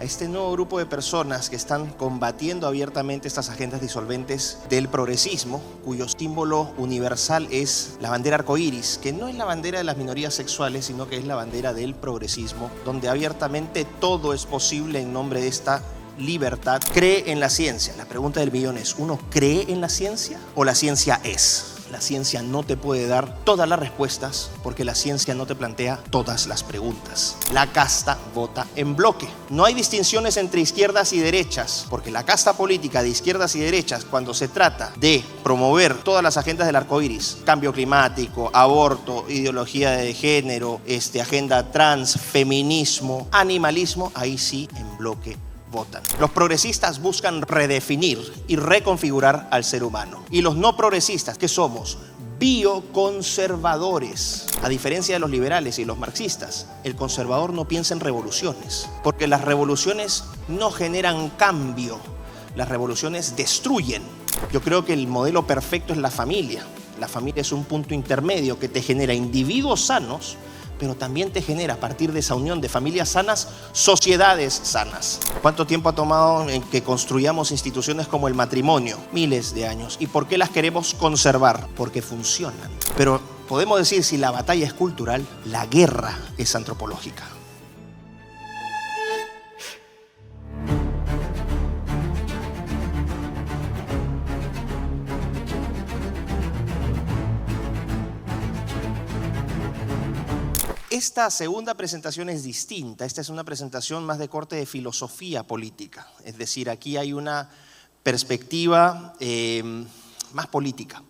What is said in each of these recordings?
a este nuevo grupo de personas que están combatiendo abiertamente estas agendas disolventes del progresismo, cuyo símbolo universal es la bandera arcoíris, que no es la bandera de las minorías sexuales, sino que es la bandera del progresismo, donde abiertamente todo es posible en nombre de esta libertad. Cree en la ciencia. La pregunta del millón es, ¿uno cree en la ciencia o la ciencia es? La ciencia no te puede dar todas las respuestas porque la ciencia no te plantea todas las preguntas. La casta vota en bloque. No hay distinciones entre izquierdas y derechas porque la casta política de izquierdas y derechas, cuando se trata de promover todas las agendas del arcoíris, cambio climático, aborto, ideología de género, agenda trans, feminismo, animalismo, ahí sí en bloque votan. Los progresistas buscan redefinir y reconfigurar al ser humano. Y los no progresistas, ¿qué somos? Bioconservadores. A diferencia de los liberales y los marxistas, el conservador no piensa en revoluciones, porque las revoluciones no generan cambio, las revoluciones destruyen. Yo creo que el modelo perfecto es la familia. La familia es un punto intermedio que te genera individuos sanos, pero también te genera, a partir de esa unión de familias sanas, sociedades sanas. ¿Cuánto tiempo ha tomado en que construyamos instituciones como el matrimonio? Miles de años. ¿Y por qué las queremos conservar? Porque funcionan. Pero podemos decir, si la batalla es cultural, la guerra es antropológica. Esta segunda presentación es distinta. Esta es una presentación más de corte de filosofía política. Es decir, aquí hay una perspectiva más política.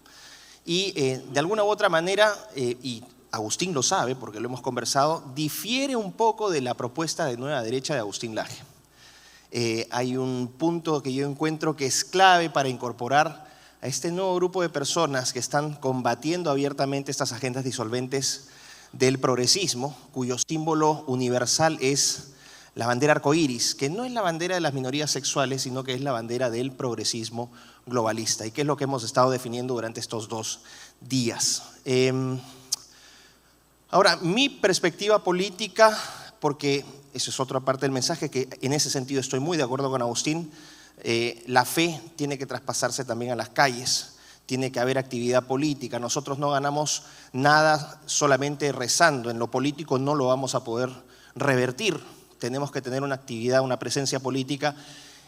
Y de alguna u otra manera, y Agustín lo sabe porque lo hemos conversado, difiere un poco de la propuesta de Nueva Derecha de Agustín Laje. Hay un punto que yo encuentro que es clave para incorporar a este nuevo grupo de personas que están combatiendo abiertamente estas agendas disolventes del progresismo, cuyo símbolo universal es la bandera arcoíris, que no es la bandera de las minorías sexuales, sino que es la bandera del progresismo globalista, y que es lo que hemos estado definiendo durante estos 2 días. Ahora, mi perspectiva política, porque eso es otra parte del mensaje, que en ese sentido estoy muy de acuerdo con Agustín, la fe tiene que traspasarse también a las calles. Tiene que haber actividad política. Nosotros no ganamos nada solamente rezando. En lo político no lo vamos a poder revertir. Tenemos que tener una actividad, una presencia política,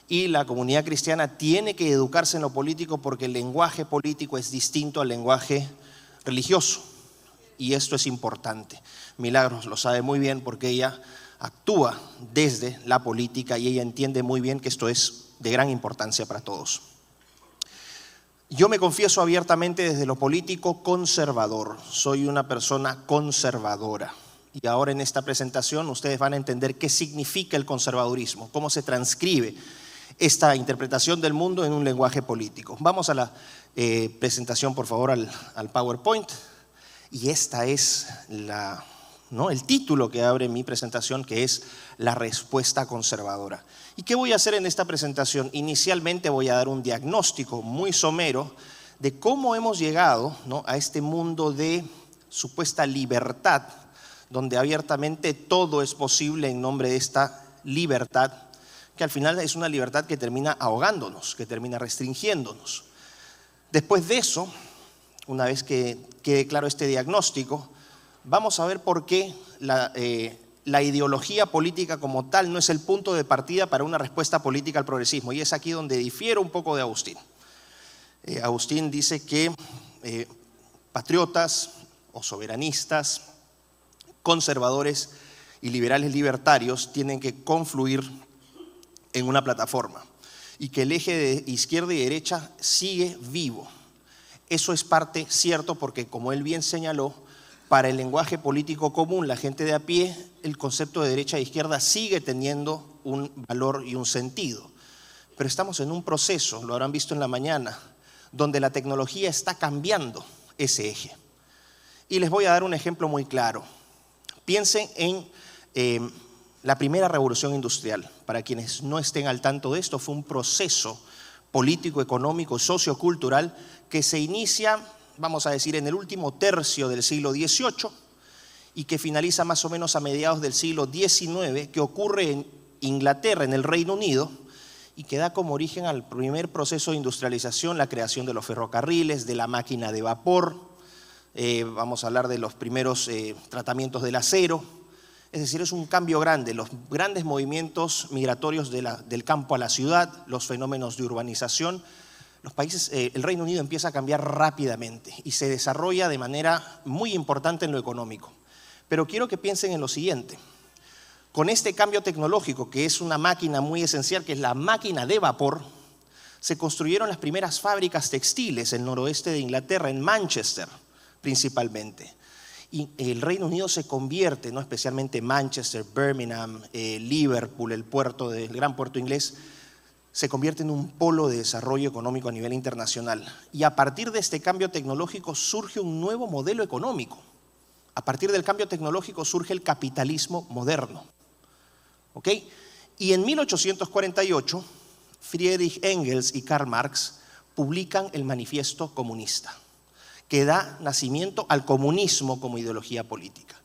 y la comunidad cristiana tiene que educarse en lo político porque el lenguaje político es distinto al lenguaje religioso. Y esto es importante. Milagros lo sabe muy bien porque ella actúa desde la política y ella entiende muy bien que esto es de gran importancia para todos. Yo me confieso abiertamente desde lo político conservador. Soy una persona conservadora. Y ahora en esta presentación ustedes van a entender qué significa el conservadurismo, cómo se transcribe esta interpretación del mundo en un lenguaje político. Vamos a la presentación, por favor, al PowerPoint. Y esta es el título que abre mi presentación, que es la respuesta conservadora. ¿Y qué voy a hacer en esta presentación? Inicialmente voy a dar un diagnóstico muy somero de cómo hemos llegado, a este mundo de supuesta libertad, donde abiertamente todo es posible en nombre de esta libertad, que al final es una libertad que termina ahogándonos, que termina restringiéndonos. Después de eso, una vez que quede claro este diagnóstico, vamos a ver por qué la ideología política como tal no es el punto de partida para una respuesta política al progresismo. Y es aquí donde difiero un poco de Agustín. Agustín dice que patriotas o soberanistas, conservadores y liberales libertarios tienen que confluir en una plataforma y que el eje de izquierda y derecha sigue vivo. Eso es parte cierto porque, como él bien señaló, para el lenguaje político común, la gente de a pie, el concepto de derecha e izquierda sigue teniendo un valor y un sentido. Pero estamos en un proceso, lo habrán visto en la mañana, donde la tecnología está cambiando ese eje. Y les voy a dar un ejemplo muy claro. Piensen en la primera revolución industrial. Para quienes no estén al tanto de esto, fue un proceso político, económico, sociocultural que se inicia, vamos a decir, en el último tercio del siglo XVIII y que finaliza más o menos a mediados del siglo XIX, que ocurre Inglaterra, en el Reino Unido, y que da como origen al primer proceso de industrialización, la creación de los ferrocarriles, de la máquina de vapor, vamos a hablar de los primeros tratamientos del acero. Es decir, es un cambio grande, los grandes movimientos migratorios del campo a la ciudad, los fenómenos de urbanización. Los países, el Reino Unido empieza a cambiar rápidamente y se desarrolla de manera muy importante en lo económico. Pero quiero que piensen en lo siguiente. Con este cambio tecnológico, que es una máquina muy esencial, que es la máquina de vapor, se construyeron las primeras fábricas textiles en el noroeste de Inglaterra, en Manchester principalmente. Y el Reino Unido se convierte, ¿no?, especialmente Manchester, Birmingham, Liverpool, el gran puerto inglés, se convierte en un polo de desarrollo económico a nivel internacional. Y a partir de este cambio tecnológico surge un nuevo modelo económico. A partir del cambio tecnológico surge el capitalismo moderno. ¿Ok? Y en 1848, Friedrich Engels y Karl Marx publican el Manifiesto Comunista, que da nacimiento al comunismo como ideología política.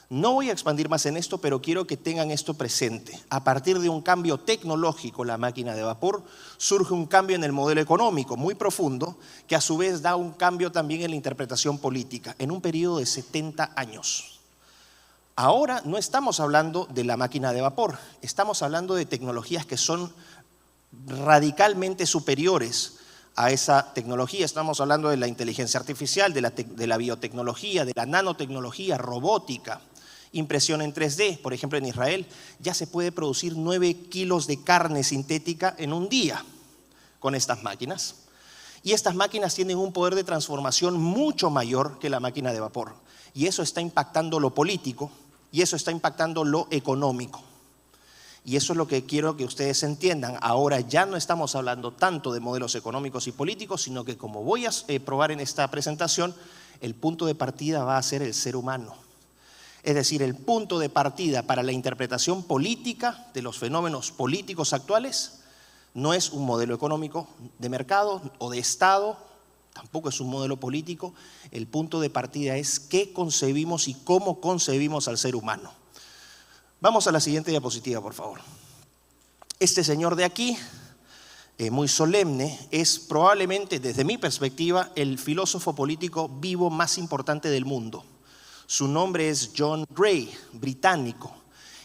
No voy a expandir más en esto, pero quiero que tengan esto presente. A partir de un cambio tecnológico, la máquina de vapor, surge un cambio en el modelo económico muy profundo, que a su vez da un cambio también en la interpretación política, en un periodo de 70 años. Ahora no estamos hablando de la máquina de vapor, estamos hablando de tecnologías que son radicalmente superiores a esa tecnología. Estamos hablando de la inteligencia artificial, de la biotecnología, de la nanotecnología, robótica, impresión en 3D. Por ejemplo, en Israel ya se puede producir 9 kilos de carne sintética en un día con estas máquinas. Y estas máquinas tienen un poder de transformación mucho mayor que la máquina de vapor. Y eso está impactando lo político y eso está impactando lo económico. Y eso es lo que quiero que ustedes entiendan. Ahora ya no estamos hablando tanto de modelos económicos y políticos, sino que, como voy a probar en esta presentación, el punto de partida va a ser el ser humano. Es decir, el punto de partida para la interpretación política de los fenómenos políticos actuales no es un modelo económico de mercado o de Estado, tampoco es un modelo político. El punto de partida es qué concebimos y cómo concebimos al ser humano. Vamos a la siguiente diapositiva, por favor. Este señor de aquí, muy solemne, es probablemente, desde mi perspectiva, el filósofo político vivo más importante del mundo. Su nombre es John Gray, británico.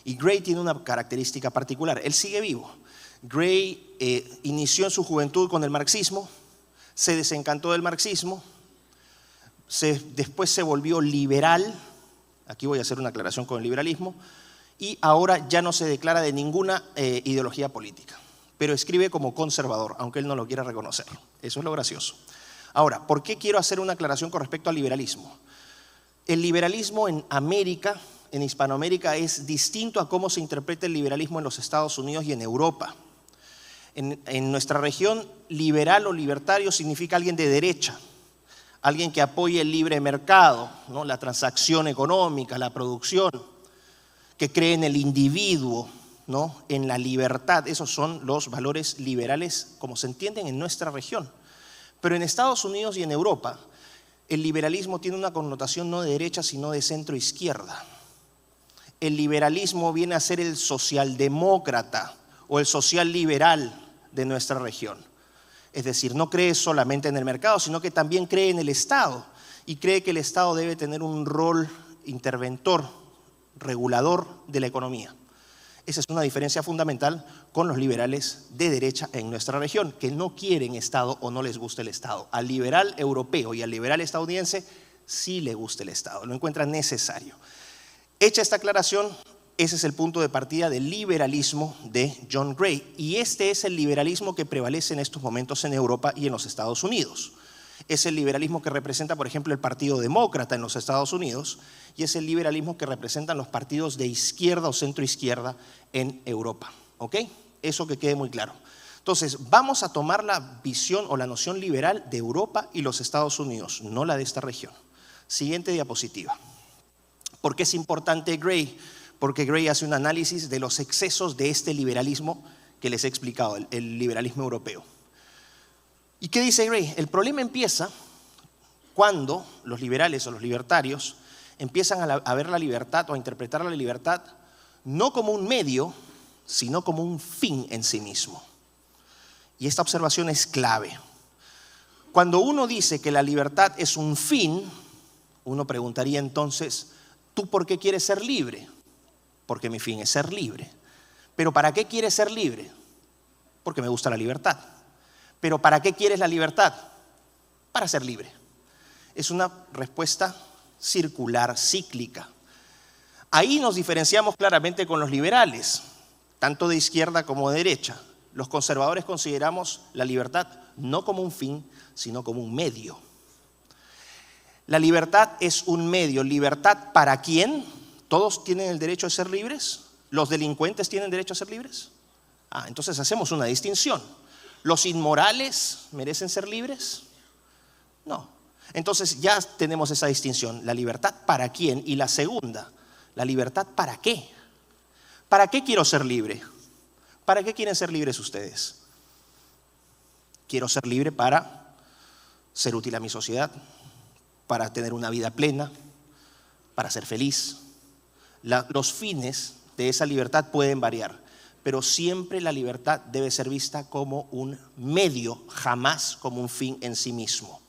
Y Gray tiene una característica particular. Él sigue vivo. Gray inició en su juventud con el marxismo, se desencantó del marxismo, después se volvió liberal. Aquí voy a hacer una aclaración con el liberalismo. Y ahora ya no se declara de ninguna ideología política, pero escribe como conservador, aunque él no lo quiera reconocer. Eso es lo gracioso. Ahora, ¿por qué quiero hacer una aclaración con respecto al liberalismo? El liberalismo en América, en Hispanoamérica, es distinto a cómo se interpreta el liberalismo en los Estados Unidos y en Europa. En nuestra región, liberal o libertario significa alguien de derecha, alguien que apoye el libre mercado, ¿no?, la transacción económica, la producción, que cree en el individuo, ¿no?, en la libertad. Esos son los valores liberales como se entienden en nuestra región. Pero en Estados Unidos y en Europa, el liberalismo tiene una connotación no de derecha, sino de centro-izquierda. El liberalismo viene a ser el socialdemócrata o el social liberal de nuestra región. Es decir, no cree solamente en el mercado, sino que también cree en el Estado y cree que el Estado debe tener un rol interventor, regulador de la economía. Esa es una diferencia fundamental con los liberales de derecha en nuestra región, que no quieren Estado o no les gusta el Estado. Al liberal europeo y al liberal estadounidense sí le gusta el Estado, lo encuentran necesario. Hecha esta aclaración, ese es el punto de partida del liberalismo de John Gray. Y este es el liberalismo que prevalece en estos momentos en Europa y en los Estados Unidos. Es el liberalismo que representa, por ejemplo, el Partido Demócrata en los Estados Unidos y es el liberalismo que representan los partidos de izquierda o centroizquierda en Europa. ¿Ok? Eso que quede muy claro. Entonces, vamos a tomar la visión o la noción liberal de Europa y los Estados Unidos, no la de esta región. Siguiente diapositiva. ¿Por qué es importante Gray? Porque Gray hace un análisis de los excesos de este liberalismo que les he explicado, el liberalismo europeo. ¿Y qué dice Gray? El problema empieza cuando los liberales o los libertarios empiezan a ver la libertad o a interpretar la libertad no como un medio, sino como un fin en sí mismo. Y esta observación es clave. Cuando uno dice que la libertad es un fin, uno preguntaría entonces, ¿tú por qué quieres ser libre? Porque mi fin es ser libre. ¿Pero para qué quieres ser libre? Porque me gusta la libertad. ¿Pero para qué quieres la libertad? Para ser libre. Es una respuesta circular, cíclica. Ahí nos diferenciamos claramente con los liberales, tanto de izquierda como de derecha. Los conservadores consideramos la libertad no como un fin, sino como un medio. La libertad es un medio. ¿Libertad para quién? ¿Todos tienen el derecho a ser libres? ¿Los delincuentes tienen derecho a ser libres? Entonces hacemos una distinción. ¿Los inmorales merecen ser libres? No. Entonces ya tenemos esa distinción. La libertad para quién y la segunda, la libertad para qué. ¿Para qué quiero ser libre? ¿Para qué quieren ser libres ustedes? Quiero ser libre para ser útil a mi sociedad, para tener una vida plena, para ser feliz. Los fines de esa libertad pueden variar, pero siempre la libertad debe ser vista como un medio, jamás como un fin en sí mismo.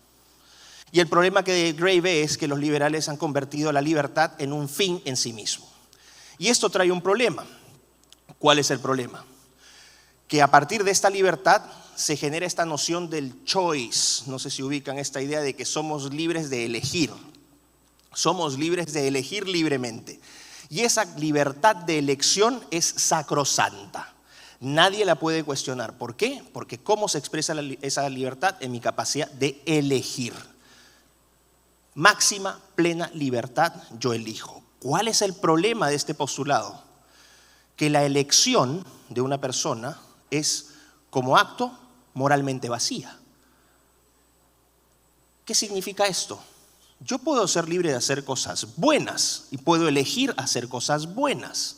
Y el problema que Gray ve es que los liberales han convertido la libertad en un fin en sí mismo. Y esto trae un problema. ¿Cuál es el problema? Que a partir de esta libertad se genera esta noción del choice. No sé si ubican esta idea de que somos libres de elegir. Somos libres de elegir libremente. Y esa libertad de elección es sacrosanta. Nadie la puede cuestionar. ¿Por qué? Porque ¿cómo se expresa esa libertad? En mi capacidad de elegir. Máxima, plena libertad, yo elijo. ¿Cuál es el problema de este postulado? Que la elección de una persona es como acto moralmente vacía. ¿Qué significa esto? Yo puedo ser libre de hacer cosas buenas y puedo elegir hacer cosas buenas,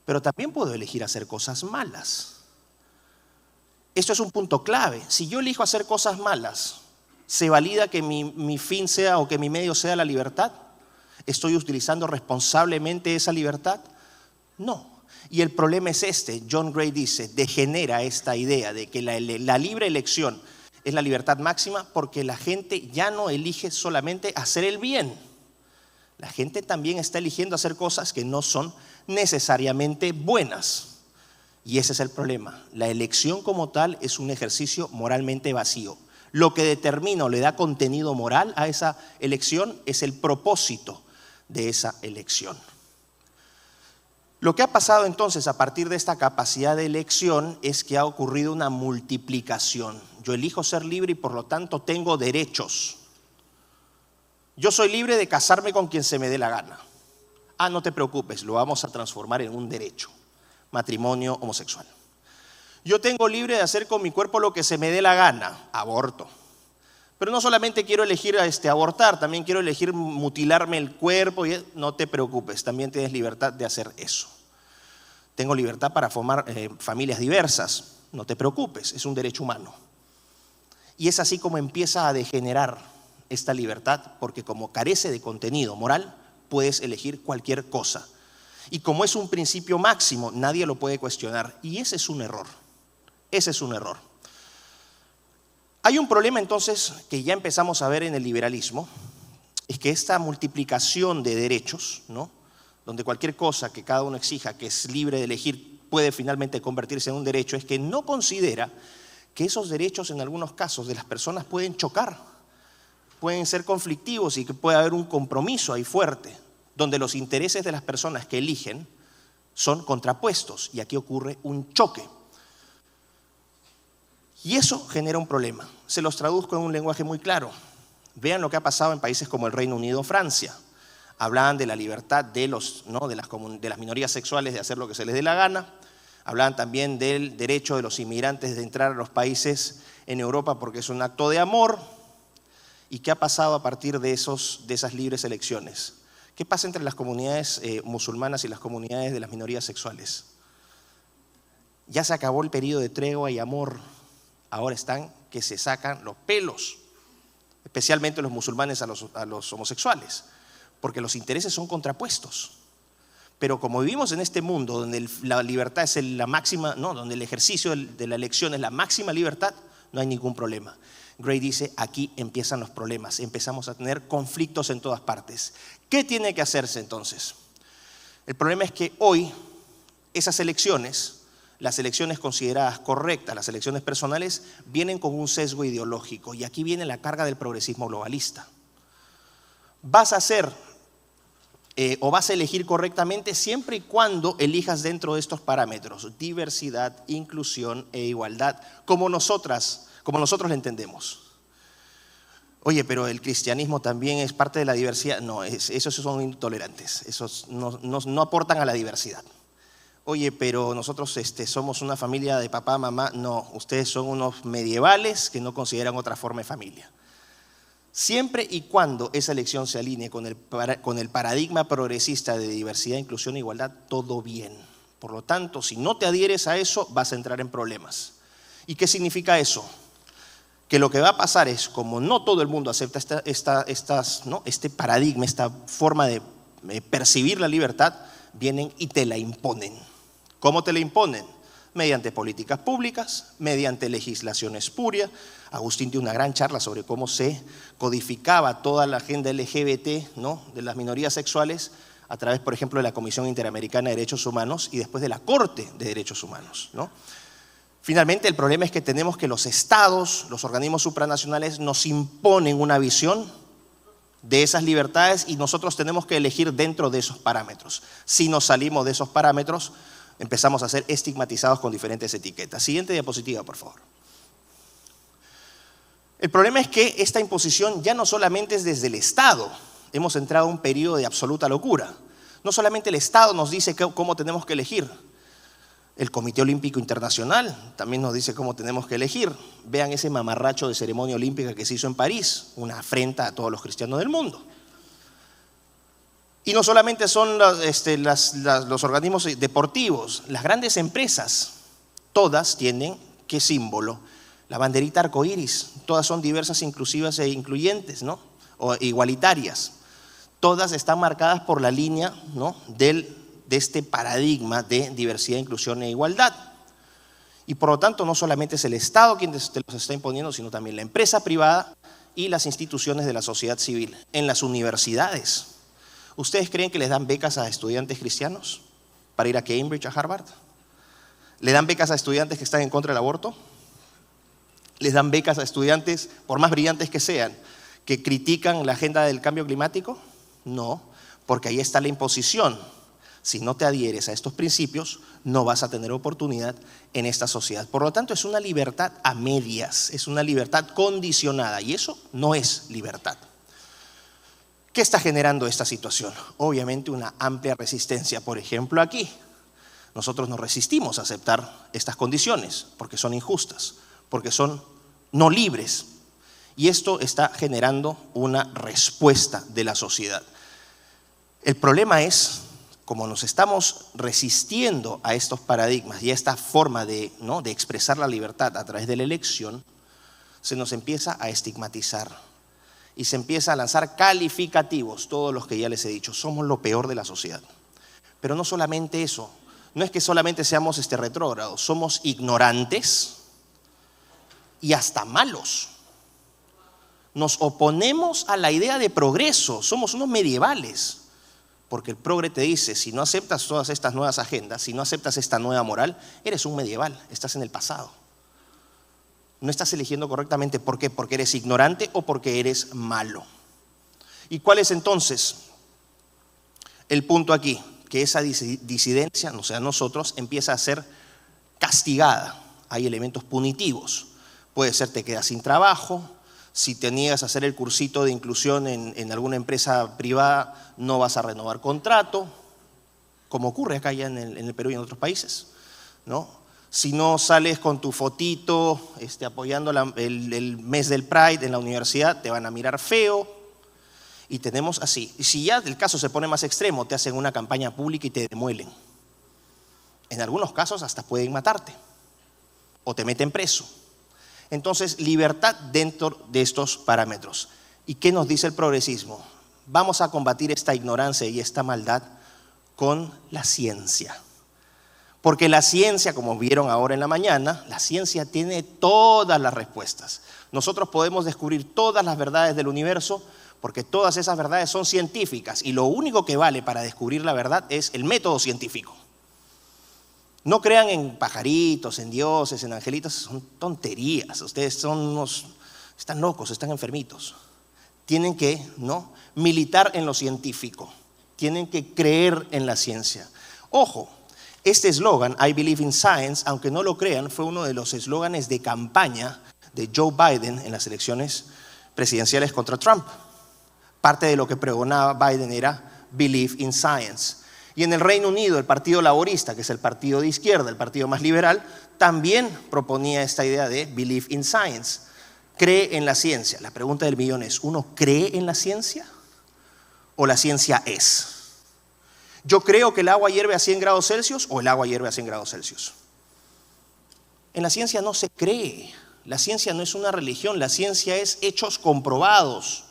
pero también puedo elegir hacer cosas malas. Esto es un punto clave. Si yo elijo hacer cosas malas, ¿se valida que mi fin sea o que mi medio sea la libertad? ¿Estoy utilizando responsablemente esa libertad? No. Y el problema es este. John Gray dice, degenera esta idea de que la libre elección es la libertad máxima porque la gente ya no elige solamente hacer el bien. La gente también está eligiendo hacer cosas que no son necesariamente buenas. Y ese es el problema. La elección como tal es un ejercicio moralmente vacío. Lo que determina o le da contenido moral a esa elección es el propósito de esa elección. Lo que ha pasado entonces a partir de esta capacidad de elección es que ha ocurrido una multiplicación. Yo elijo ser libre y por lo tanto tengo derechos. Yo soy libre de casarme con quien se me dé la gana. No te preocupes, lo vamos a transformar en un derecho. Matrimonio homosexual. Yo tengo libre de hacer con mi cuerpo lo que se me dé la gana. Aborto. Pero no solamente quiero elegir abortar, también quiero elegir mutilarme el cuerpo. No te preocupes, también tienes libertad de hacer eso. Tengo libertad para formar familias diversas. No te preocupes, es un derecho humano. Y es así como empieza a degenerar esta libertad, porque como carece de contenido moral, puedes elegir cualquier cosa. Y como es un principio máximo, nadie lo puede cuestionar. Y ese es un error. Ese es un error. Hay un problema entonces que ya empezamos a ver en el liberalismo, es que esta multiplicación de derechos, ¿no?, donde cualquier cosa que cada uno exija que es libre de elegir puede finalmente convertirse en un derecho, es que no considera que esos derechos en algunos casos de las personas pueden chocar, pueden ser conflictivos y que puede haber un compromiso ahí fuerte, donde los intereses de las personas que eligen son contrapuestos y aquí ocurre un choque. Y eso genera un problema. Se los traduzco en un lenguaje muy claro. Vean lo que ha pasado en países como el Reino Unido o Francia. Hablaban de la libertad de las minorías sexuales de hacer lo que se les dé la gana. Hablaban también del derecho de los inmigrantes de entrar a los países en Europa porque es un acto de amor. ¿Y qué ha pasado a partir de esas libres elecciones? ¿Qué pasa entre las comunidades musulmanas y las comunidades de las minorías sexuales? Ya se acabó el periodo de tregua y amor. Ahora están que se sacan los pelos, especialmente los musulmanes a los homosexuales, porque los intereses son contrapuestos. Pero como vivimos en este mundo donde la libertad es la máxima, no, donde el ejercicio de la elección es la máxima libertad, no hay ningún problema. Gray dice, aquí empiezan los problemas, empezamos a tener conflictos en todas partes. ¿Qué tiene que hacerse entonces? El problema es que hoy esas elecciones, las elecciones consideradas correctas, las elecciones personales, vienen con un sesgo ideológico, y aquí viene la carga del progresismo globalista. Vas a elegir correctamente siempre y cuando elijas dentro de estos parámetros: diversidad, inclusión e igualdad, como nosotros lo entendemos. Oye, pero el cristianismo también es parte de la diversidad. No, esos son intolerantes, esos no aportan a la diversidad. Oye, pero nosotros somos una familia de papá, mamá. No, ustedes son unos medievales que no consideran otra forma de familia. Siempre y cuando esa elección se alinee con el paradigma progresista de diversidad, inclusión e igualdad, todo bien. Por lo tanto, si no te adhieres a eso, vas a entrar en problemas. ¿Y qué significa eso? Que lo que va a pasar es, como no todo el mundo acepta este paradigma, esta forma de percibir la libertad, vienen y te la imponen. ¿Cómo te la imponen? Mediante políticas públicas, mediante legislación espuria. Agustín tiene una gran charla sobre cómo se codificaba toda la agenda LGBT, ¿no?, de las minorías sexuales a través, por ejemplo, de la Comisión Interamericana de Derechos Humanos y después de la Corte de Derechos Humanos, ¿no? Finalmente, el problema es que tenemos que los estados, los organismos supranacionales nos imponen una visión de esas libertades y nosotros tenemos que elegir dentro de esos parámetros. Si nos salimos de esos parámetros, empezamos a ser estigmatizados con diferentes etiquetas. Siguiente diapositiva, por favor. El problema es que esta imposición ya no solamente es desde el Estado. Hemos entrado a un periodo de absoluta locura. No solamente el Estado nos dice cómo tenemos que elegir. El Comité Olímpico Internacional también nos dice cómo tenemos que elegir. Vean ese mamarracho de ceremonia olímpica que se hizo en París, una afrenta a todos los cristianos del mundo. Y no solamente son los organismos deportivos, las grandes empresas, todas tienen ¿qué símbolo? La banderita arcoíris. Todas son diversas, inclusivas e incluyentes, ¿no?, o igualitarias. Todas están marcadas por la línea, ¿no?, de este paradigma de diversidad, inclusión e igualdad. Y por lo tanto, no solamente es el Estado quien te los está imponiendo, sino también la empresa privada y las instituciones de la sociedad civil. En las universidades, ¿ustedes creen que les dan becas a estudiantes cristianos para ir a Cambridge, a Harvard? ¿Le dan becas a estudiantes que están en contra del aborto? ¿Les dan becas a estudiantes, por más brillantes que sean, que critican la agenda del cambio climático? No, porque ahí está la imposición. Si no te adhieres a estos principios, no vas a tener oportunidad en esta sociedad. Por lo tanto, es una libertad a medias, es una libertad condicionada, y eso no es libertad. ¿Qué está generando esta situación? Obviamente una amplia resistencia. Por ejemplo, aquí, nosotros nos resistimos a aceptar estas condiciones porque son injustas, porque son no libres. Y esto está generando una respuesta de la sociedad. El problema es, como nos estamos resistiendo a estos paradigmas y a esta forma de expresar la libertad a través de la elección, se nos empieza a estigmatizar y se empieza a lanzar calificativos, todos los que ya les he dicho. Somos lo peor de la sociedad. Pero no solamente eso, no es que solamente seamos retrógrados, somos ignorantes y hasta malos. Nos oponemos a la idea de progreso, somos unos medievales. Porque el progre te dice, si no aceptas todas estas nuevas agendas, si no aceptas esta nueva moral, eres un medieval, estás en el pasado. No estás eligiendo correctamente. ¿Por qué? Porque eres ignorante o porque eres malo. ¿Y cuál es entonces el punto aquí? Que esa disidencia, o sea, nosotros, empieza a ser castigada. Hay elementos punitivos. Puede ser te quedas sin trabajo. Si te niegas a hacer el cursito de inclusión en alguna empresa privada, no vas a renovar contrato, como ocurre acá ya en el Perú y en otros países, ¿no? Si no sales con tu fotito apoyando el mes del Pride en la universidad, te van a mirar feo. Y tenemos así. Y si ya el caso se pone más extremo, te hacen una campaña pública y te demuelen. En algunos casos hasta pueden matarte o te meten preso. Entonces, libertad dentro de estos parámetros. ¿Y qué nos dice el progresismo? Vamos a combatir esta ignorancia y esta maldad con la ciencia. Porque la ciencia, como vieron ahora en la mañana, la ciencia tiene todas las respuestas. Nosotros podemos descubrir todas las verdades del universo porque todas esas verdades son científicas y lo único que vale para descubrir la verdad es el método científico. No crean en pajaritos, en dioses, en angelitos, son tonterías. Ustedes están locos, están enfermitos. Tienen que militar en lo científico, tienen que creer en la ciencia. Ojo, este eslogan, I believe in science, aunque no lo crean, fue uno de los eslóganes de campaña de Joe Biden en las elecciones presidenciales contra Trump. Parte de lo que pregonaba Biden era believe in science. Y en el Reino Unido, el Partido Laborista, que es el partido de izquierda, el partido más liberal, también proponía esta idea de believe in science. Cree en la ciencia. La pregunta del millón es, ¿uno cree en la ciencia o la ciencia es? Yo creo que el agua hierve a 100 grados Celsius o el agua hierve a 100 grados Celsius. En la ciencia no se cree. La ciencia no es una religión, la ciencia es hechos comprobados.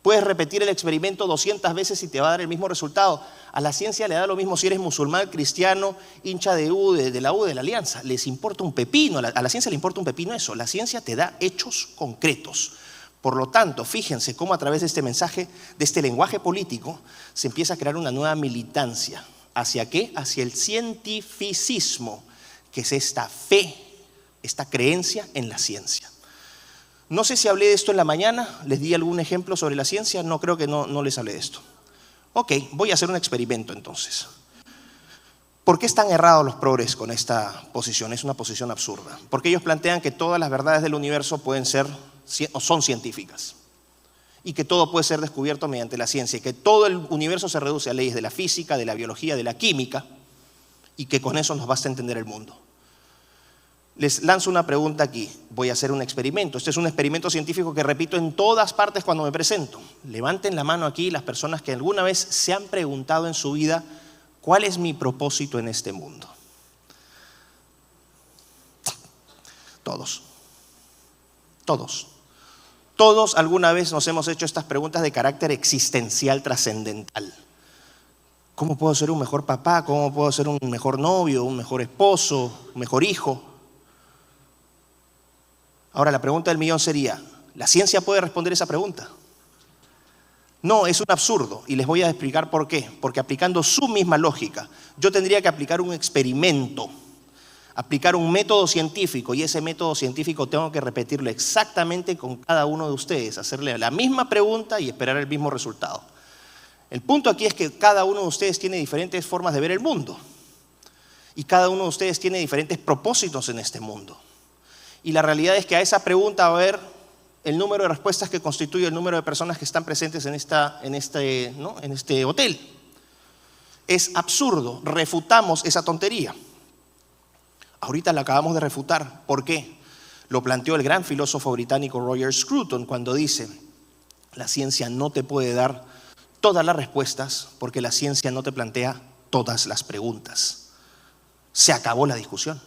Puedes repetir el experimento 200 veces y te va a dar el mismo resultado. A la ciencia le da lo mismo si eres musulmán, cristiano, hincha de la U, de la Alianza. Les importa un pepino, a la ciencia le importa un pepino eso. La ciencia te da hechos concretos. Por lo tanto, fíjense cómo a través de este mensaje, de este lenguaje político, se empieza a crear una nueva militancia. ¿Hacia qué? Hacia el cientificismo, que es esta fe, esta creencia en la ciencia. No sé si hablé de esto en la mañana, les di algún ejemplo sobre la ciencia, no creo que no les hablé de esto. Ok, voy a hacer un experimento entonces. ¿Por qué están errados los progres con esta posición? Es una posición absurda. Porque ellos plantean que todas las verdades del universo pueden ser o son científicas y que todo puede ser descubierto mediante la ciencia y que todo el universo se reduce a leyes de la física, de la biología, de la química y que con eso nos basta entender el mundo. Les lanzo una pregunta aquí, voy a hacer un experimento. Este es un experimento científico que repito en todas partes cuando me presento. Levanten la mano aquí las personas que alguna vez se han preguntado en su vida ¿cuál es mi propósito en este mundo? Todos alguna vez nos hemos hecho estas preguntas de carácter existencial trascendental. ¿Cómo puedo ser un mejor papá? ¿Cómo puedo ser un mejor novio, un mejor esposo, un mejor hijo? Ahora la pregunta del millón sería, ¿la ciencia puede responder esa pregunta? No, es un absurdo y les voy a explicar por qué. Porque aplicando su misma lógica, yo tendría que aplicar un experimento, aplicar un método científico y ese método científico tengo que repetirlo exactamente con cada uno de ustedes, hacerle la misma pregunta y esperar el mismo resultado. El punto aquí es que cada uno de ustedes tiene diferentes formas de ver el mundo y cada uno de ustedes tiene diferentes propósitos en este mundo. Y la realidad es que a esa pregunta va a haber el número de respuestas que constituye el número de personas que están presentes en este hotel. Es absurdo, refutamos esa tontería. Ahorita la acabamos de refutar. ¿Por qué? Lo planteó el gran filósofo británico Roger Scruton cuando dice, la ciencia no te puede dar todas las respuestas porque la ciencia no te plantea todas las preguntas. Se acabó la discusión.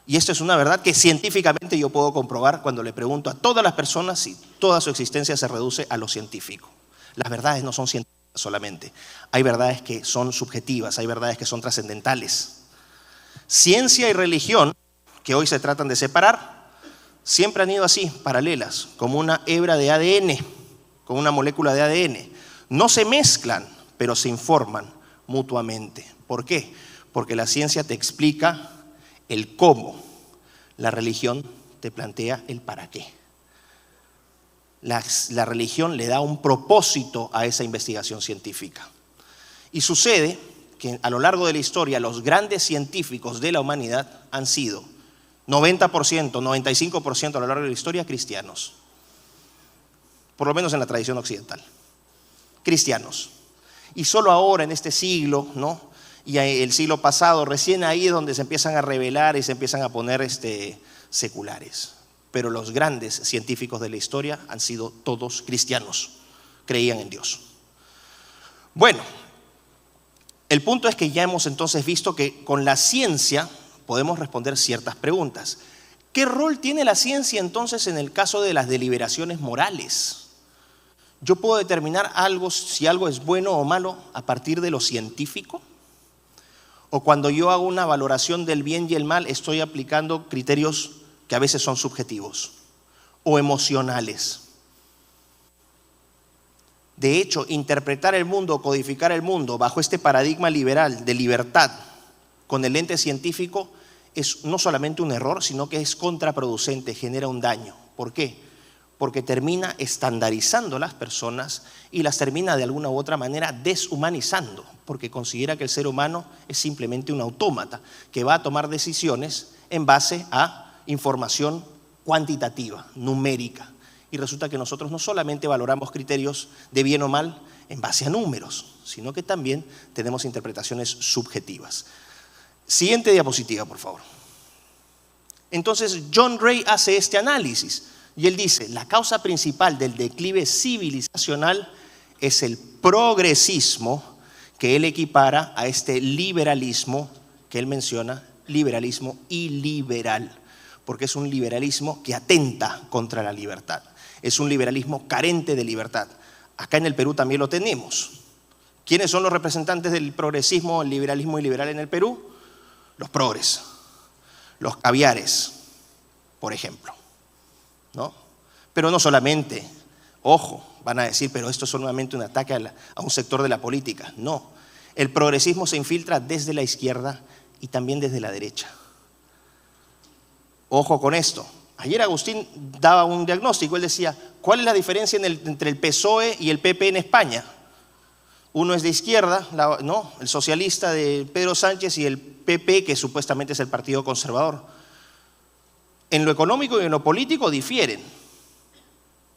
Y esto es una verdad que científicamente yo puedo comprobar cuando le pregunto a todas las personas si toda su existencia se reduce a lo científico. Las verdades no son científicas solamente. Hay verdades que son subjetivas, hay verdades que son trascendentales. Ciencia y religión, que hoy se tratan de separar, siempre han ido así, paralelas, como una hebra de ADN, como una molécula de ADN. No se mezclan, pero se informan mutuamente. ¿Por qué? Porque la ciencia te explica el cómo, la religión te plantea el para qué. La religión le da un propósito a esa investigación científica. Y sucede que a lo largo de la historia los grandes científicos de la humanidad han sido 90%, 95% a lo largo de la historia cristianos. Por lo menos en la tradición occidental. Cristianos. Y solo ahora en este siglo, y el siglo pasado, recién ahí es donde se empiezan a revelar y se empiezan a poner seculares. Pero los grandes científicos de la historia han sido todos cristianos, creían en Dios. Bueno, el punto es que ya hemos entonces visto que con la ciencia podemos responder ciertas preguntas. ¿Qué rol tiene la ciencia entonces en el caso de las deliberaciones morales? ¿Yo puedo determinar si algo es bueno o malo a partir de lo científico? ¿O cuando yo hago una valoración del bien y el mal estoy aplicando criterios que a veces son subjetivos o emocionales? De hecho, interpretar el mundo, codificar el mundo bajo este paradigma liberal de libertad con el lente científico es no solamente un error, sino que es contraproducente, genera un daño. ¿Por qué? Porque termina estandarizando las personas y las termina de alguna u otra manera deshumanizando, porque considera que el ser humano es simplemente un autómata que va a tomar decisiones en base a información cuantitativa, numérica. Y resulta que nosotros no solamente valoramos criterios de bien o mal en base a números, sino que también tenemos interpretaciones subjetivas. Siguiente diapositiva, por favor. Entonces, John Ray hace este análisis y él dice, la causa principal del declive civilizacional es el progresismo que él equipara a este liberalismo que él menciona, liberalismo iliberal, porque es un liberalismo que atenta contra la libertad. Es un liberalismo carente de libertad. Acá en el Perú también lo tenemos. ¿Quiénes son los representantes del progresismo, el liberalismo iliberal en el Perú? Los progres, los caviares, por ejemplo, ¿no? Pero no solamente, ojo, van a decir, pero esto es solamente un ataque a un sector de la política. No, el progresismo se infiltra desde la izquierda y también desde la derecha. Ojo con esto. Ayer Agustín daba un diagnóstico, él decía, ¿cuál es la diferencia entre el PSOE y el PP en España? Uno es de izquierda, ¿no? El socialista de Pedro Sánchez, y el PP, que supuestamente es el partido conservador. En lo económico y en lo político difieren.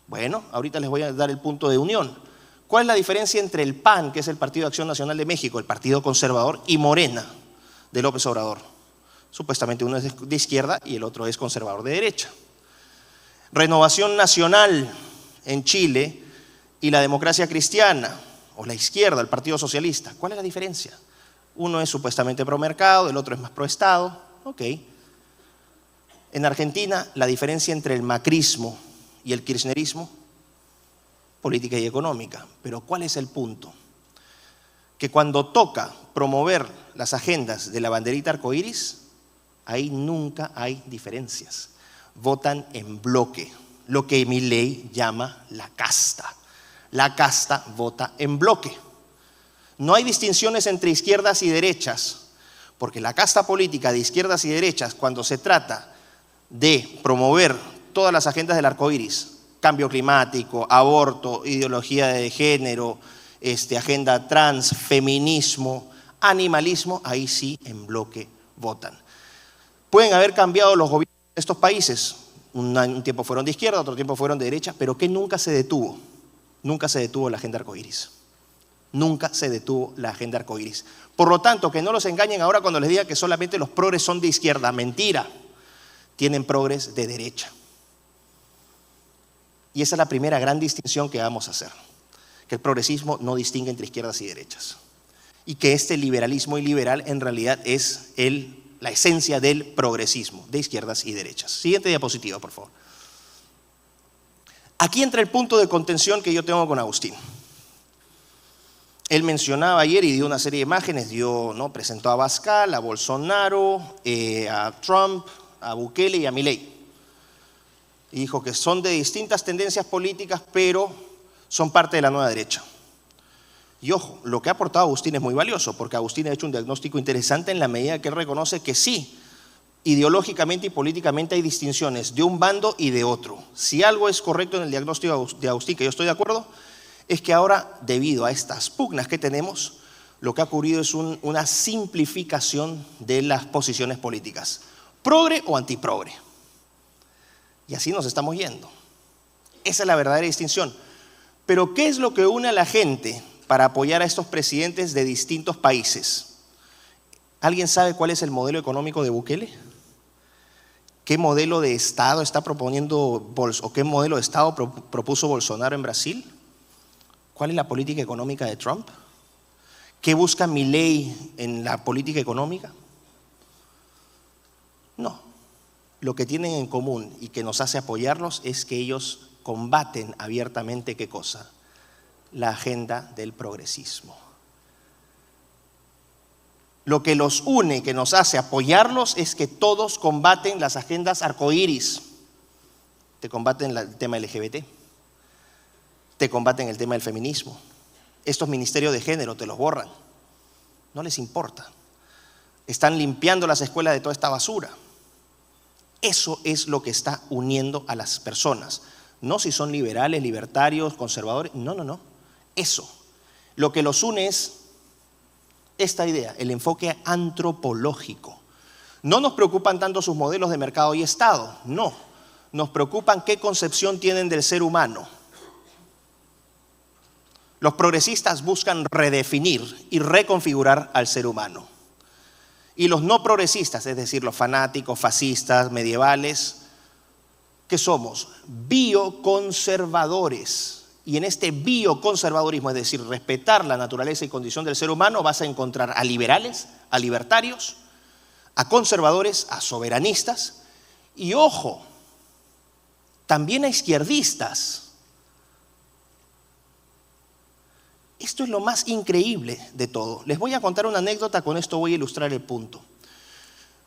Bueno, ahorita les voy a dar el punto de unión. ¿Cuál es la diferencia entre el PAN, que es el Partido de Acción Nacional de México, el partido conservador, y Morena, de López Obrador? Supuestamente uno es de izquierda y el otro es conservador de derecha. Renovación Nacional en Chile y la Democracia Cristiana, o la izquierda, el Partido Socialista. ¿Cuál es la diferencia? Uno es supuestamente pro mercado, el otro es más pro Estado. Ok. En Argentina, la diferencia entre el macrismo y el kirchnerismo, política y económica. Pero ¿cuál es el punto? Que cuando toca promover las agendas de la banderita arcoíris, ahí nunca hay diferencias. Votan en bloque, lo que Milei llama la casta. La casta vota en bloque. No hay distinciones entre izquierdas y derechas, porque la casta política de izquierdas y derechas, cuando se trata de promover todas las agendas del arcoíris, cambio climático, aborto, ideología de género, agenda trans, feminismo, animalismo, ahí sí en bloque votan. Pueden haber cambiado los gobiernos de estos países, un tiempo fueron de izquierda, otro tiempo fueron de derecha, pero que nunca se detuvo. Nunca se detuvo la agenda arcoíris. Nunca se detuvo la agenda arcoíris. Por lo tanto, que no los engañen ahora cuando les diga que solamente los progres son de izquierda. Mentira. Tienen progres de derecha. Y esa es la primera gran distinción que vamos a hacer. Que el progresismo no distingue entre izquierdas y derechas. Y que este liberalismo iliberal en realidad es la esencia del progresismo, de izquierdas y derechas. Siguiente diapositiva, por favor. Aquí entra el punto de contención que yo tengo con Agustín. Él mencionaba ayer y dio una serie de imágenes, presentó a Abascal, a Bolsonaro, a Trump, a Bukele y a Milei. Y dijo que son de distintas tendencias políticas, pero son parte de la nueva derecha. Y ojo, lo que ha aportado Agustín es muy valioso, porque Agustín ha hecho un diagnóstico interesante en la medida que él reconoce que sí, ideológicamente y políticamente hay distinciones de un bando y de otro. Si algo es correcto en el diagnóstico de Agustín, que yo estoy de acuerdo, es que ahora, debido a estas pugnas que tenemos, lo que ha ocurrido es una simplificación de las posiciones políticas. Progre o antiprogre. Y así nos estamos yendo. Esa es la verdadera distinción. Pero ¿qué es lo que une a la gente para apoyar a estos presidentes de distintos países? ¿Alguien sabe cuál es el modelo económico de Bukele? ¿Qué modelo de Estado está proponiendo o qué modelo de Estado propuso Bolsonaro en Brasil? ¿Cuál es la política económica de Trump? ¿Qué busca Milei en la política económica? No. Lo que tienen en común y que nos hace apoyarlos es que ellos combaten abiertamente ¿qué cosa? la agenda del progresismo. Lo que los une, que nos hace apoyarlos, es que todos combaten las agendas arcoíris. Te combaten el tema LGBT, te combaten el tema del feminismo. Estos ministerios de género te los borran, no les importa. Están limpiando las escuelas de toda esta basura. Eso es lo que está uniendo a las personas. No si son liberales, libertarios, conservadores, no. Eso. Lo que los une es esta idea, el enfoque antropológico. No nos preocupan tanto sus modelos de mercado y Estado, no. Nos preocupan qué concepción tienen del ser humano. Los progresistas buscan redefinir y reconfigurar al ser humano. Y los no progresistas, es decir, los fanáticos, fascistas, medievales, ¿qué somos? Bioconservadores. Y en este bioconservadorismo, es decir, respetar la naturaleza y condición del ser humano, vas a encontrar a liberales, a libertarios, a conservadores, a soberanistas y, ojo, también a izquierdistas. Esto es lo más increíble de todo. Les voy a contar una anécdota, con esto voy a ilustrar el punto.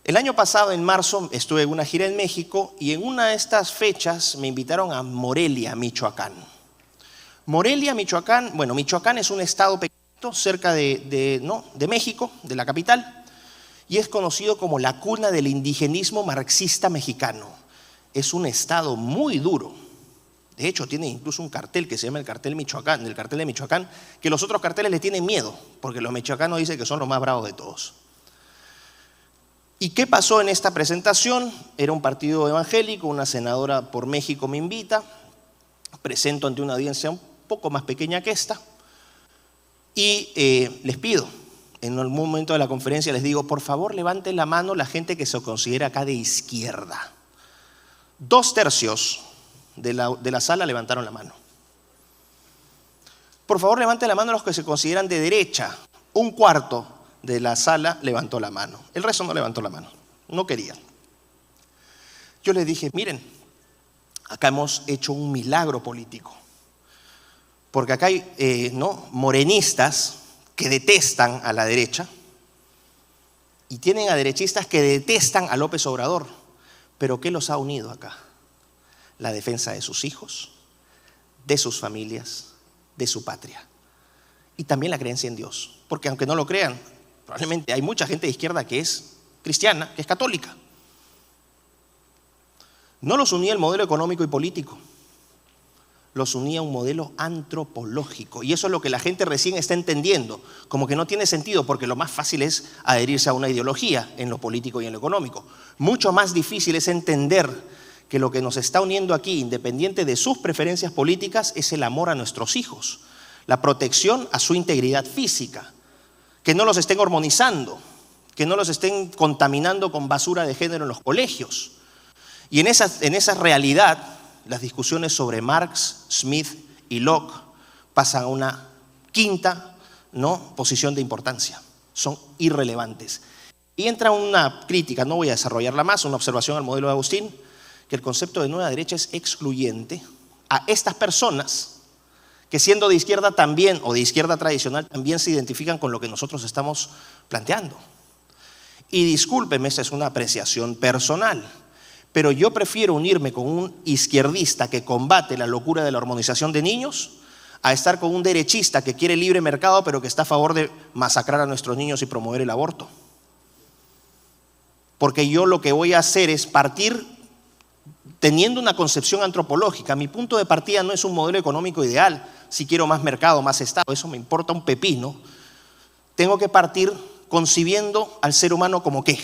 El año pasado, en marzo, estuve en una gira en México y en una de estas fechas me invitaron a Morelia, Michoacán. Morelia, Michoacán, bueno, Michoacán es un estado pequeño cerca de México, de la capital, y es conocido como la cuna del indigenismo marxista mexicano. Es un estado muy duro. De hecho, tiene incluso un cartel que se llama el cartel Michoacán, el cartel de Michoacán, que los otros carteles le tienen miedo, porque los michoacanos dicen que son los más bravos de todos. ¿Y qué pasó en esta presentación? Era un partido evangélico, una senadora por México me invita, presento ante una audiencia un poco más pequeña que esta, y les pido, en algún momento de la conferencia les digo, por favor levanten la mano la gente que se considera acá de izquierda. 2/3 de la sala levantaron la mano. Por favor levanten la mano los que se consideran de derecha. 1/4 de la sala levantó la mano. El resto no levantó la mano, no querían. Yo les dije, miren, acá hemos hecho un milagro político. Porque acá hay morenistas que detestan a la derecha y tienen a derechistas que detestan a López Obrador. Pero ¿qué los ha unido acá? La defensa de sus hijos, de sus familias, de su patria. Y también la creencia en Dios. Porque aunque no lo crean, probablemente hay mucha gente de izquierda que es cristiana, que es católica. No los unía el modelo económico y político. Los unía un modelo antropológico. Y eso es lo que la gente recién está entendiendo. Como que no tiene sentido, porque lo más fácil es adherirse a una ideología en lo político y en lo económico. Mucho más difícil es entender que lo que nos está uniendo aquí, independiente de sus preferencias políticas, es el amor a nuestros hijos, la protección a su integridad física, que no los estén hormonizando, que no los estén contaminando con basura de género en los colegios. Y en esa realidad, las discusiones sobre Marx, Smith y Locke pasan a una quinta posición de importancia. Son irrelevantes. Y entra una crítica, no voy a desarrollarla más, una observación al modelo de Agustín, que el concepto de nueva derecha es excluyente a estas personas que siendo de izquierda también, o de izquierda tradicional, también se identifican con lo que nosotros estamos planteando. Y discúlpeme, esa es una apreciación personal, pero yo prefiero unirme con un izquierdista que combate la locura de la hormonización de niños a estar con un derechista que quiere libre mercado pero que está a favor de masacrar a nuestros niños y promover el aborto. Porque yo lo que voy a hacer es partir teniendo una concepción antropológica. Mi punto de partida no es un modelo económico ideal, si quiero más mercado, más Estado, eso me importa un pepino. Tengo que partir concibiendo al ser humano como qué,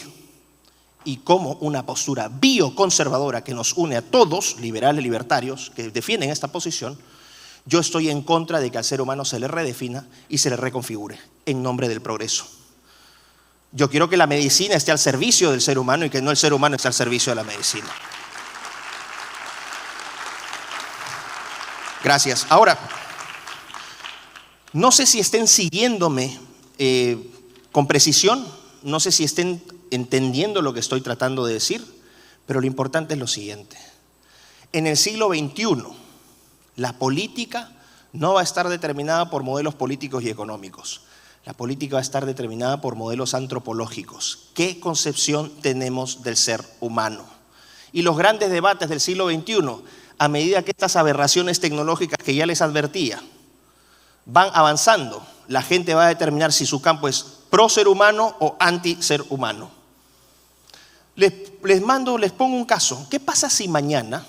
y como una postura bioconservadora que nos une a todos, liberales, libertarios, que defienden esta posición. Yo estoy en contra de que al ser humano se le redefina y se le reconfigure en nombre del progreso. Yo quiero que la medicina esté al servicio del ser humano y que no el ser humano esté al servicio de la medicina. Gracias. Ahora, no sé si estén siguiéndome con precisión, no sé si estén entendiendo lo que estoy tratando de decir, pero lo importante es lo siguiente. En el siglo XXI, la política no va a estar determinada por modelos políticos y económicos. La política va a estar determinada por modelos antropológicos. ¿Qué concepción tenemos del ser humano? Y los grandes debates del siglo XXI, a medida que estas aberraciones tecnológicas que ya les advertía van avanzando, la gente va a determinar si su campo es pro ser humano o anti ser humano. Les pongo un caso. ¿Qué pasa si mañana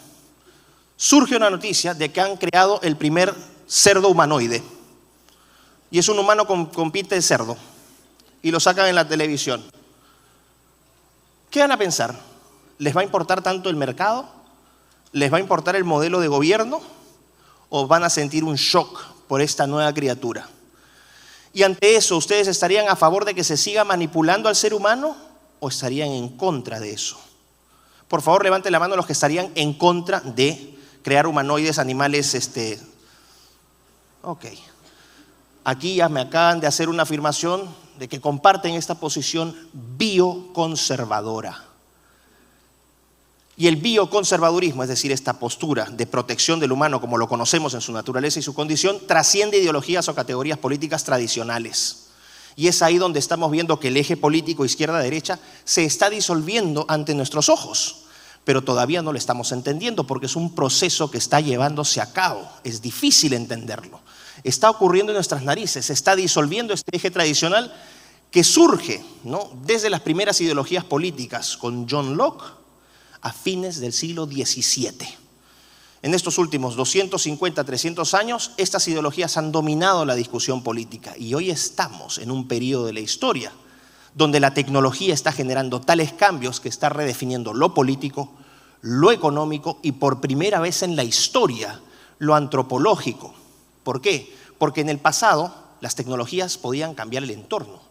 surge una noticia de que han creado el primer cerdo humanoide? Y es un humano con pinta de cerdo. Y lo sacan en la televisión. ¿Qué van a pensar? ¿Les va a importar tanto el mercado? ¿Les va a importar el modelo de gobierno? ¿O van a sentir un shock por esta nueva criatura? Y ante eso, ¿ustedes estarían a favor de que se siga manipulando al ser humano o estarían en contra de eso? Por favor, levanten la mano los que estarían en contra de crear humanoides, animales. Ok. Aquí ya me acaban de hacer una afirmación de que comparten esta posición bioconservadora. Y el bioconservadurismo, es decir, esta postura de protección del humano como lo conocemos en su naturaleza y su condición, trasciende ideologías o categorías políticas tradicionales. Y es ahí donde estamos viendo que el eje político izquierda-derecha se está disolviendo ante nuestros ojos. Pero todavía no lo estamos entendiendo porque es un proceso que está llevándose a cabo. Es difícil entenderlo. Está ocurriendo en nuestras narices, se está disolviendo este eje tradicional que surge, ¿no?, desde las primeras ideologías políticas con John Locke a fines del siglo XVII. En estos últimos 250, 300 años, estas ideologías han dominado la discusión política y hoy estamos en un periodo de la historia donde la tecnología está generando tales cambios que está redefiniendo lo político, lo económico y por primera vez en la historia lo antropológico. ¿Por qué? Porque en el pasado las tecnologías podían cambiar el entorno,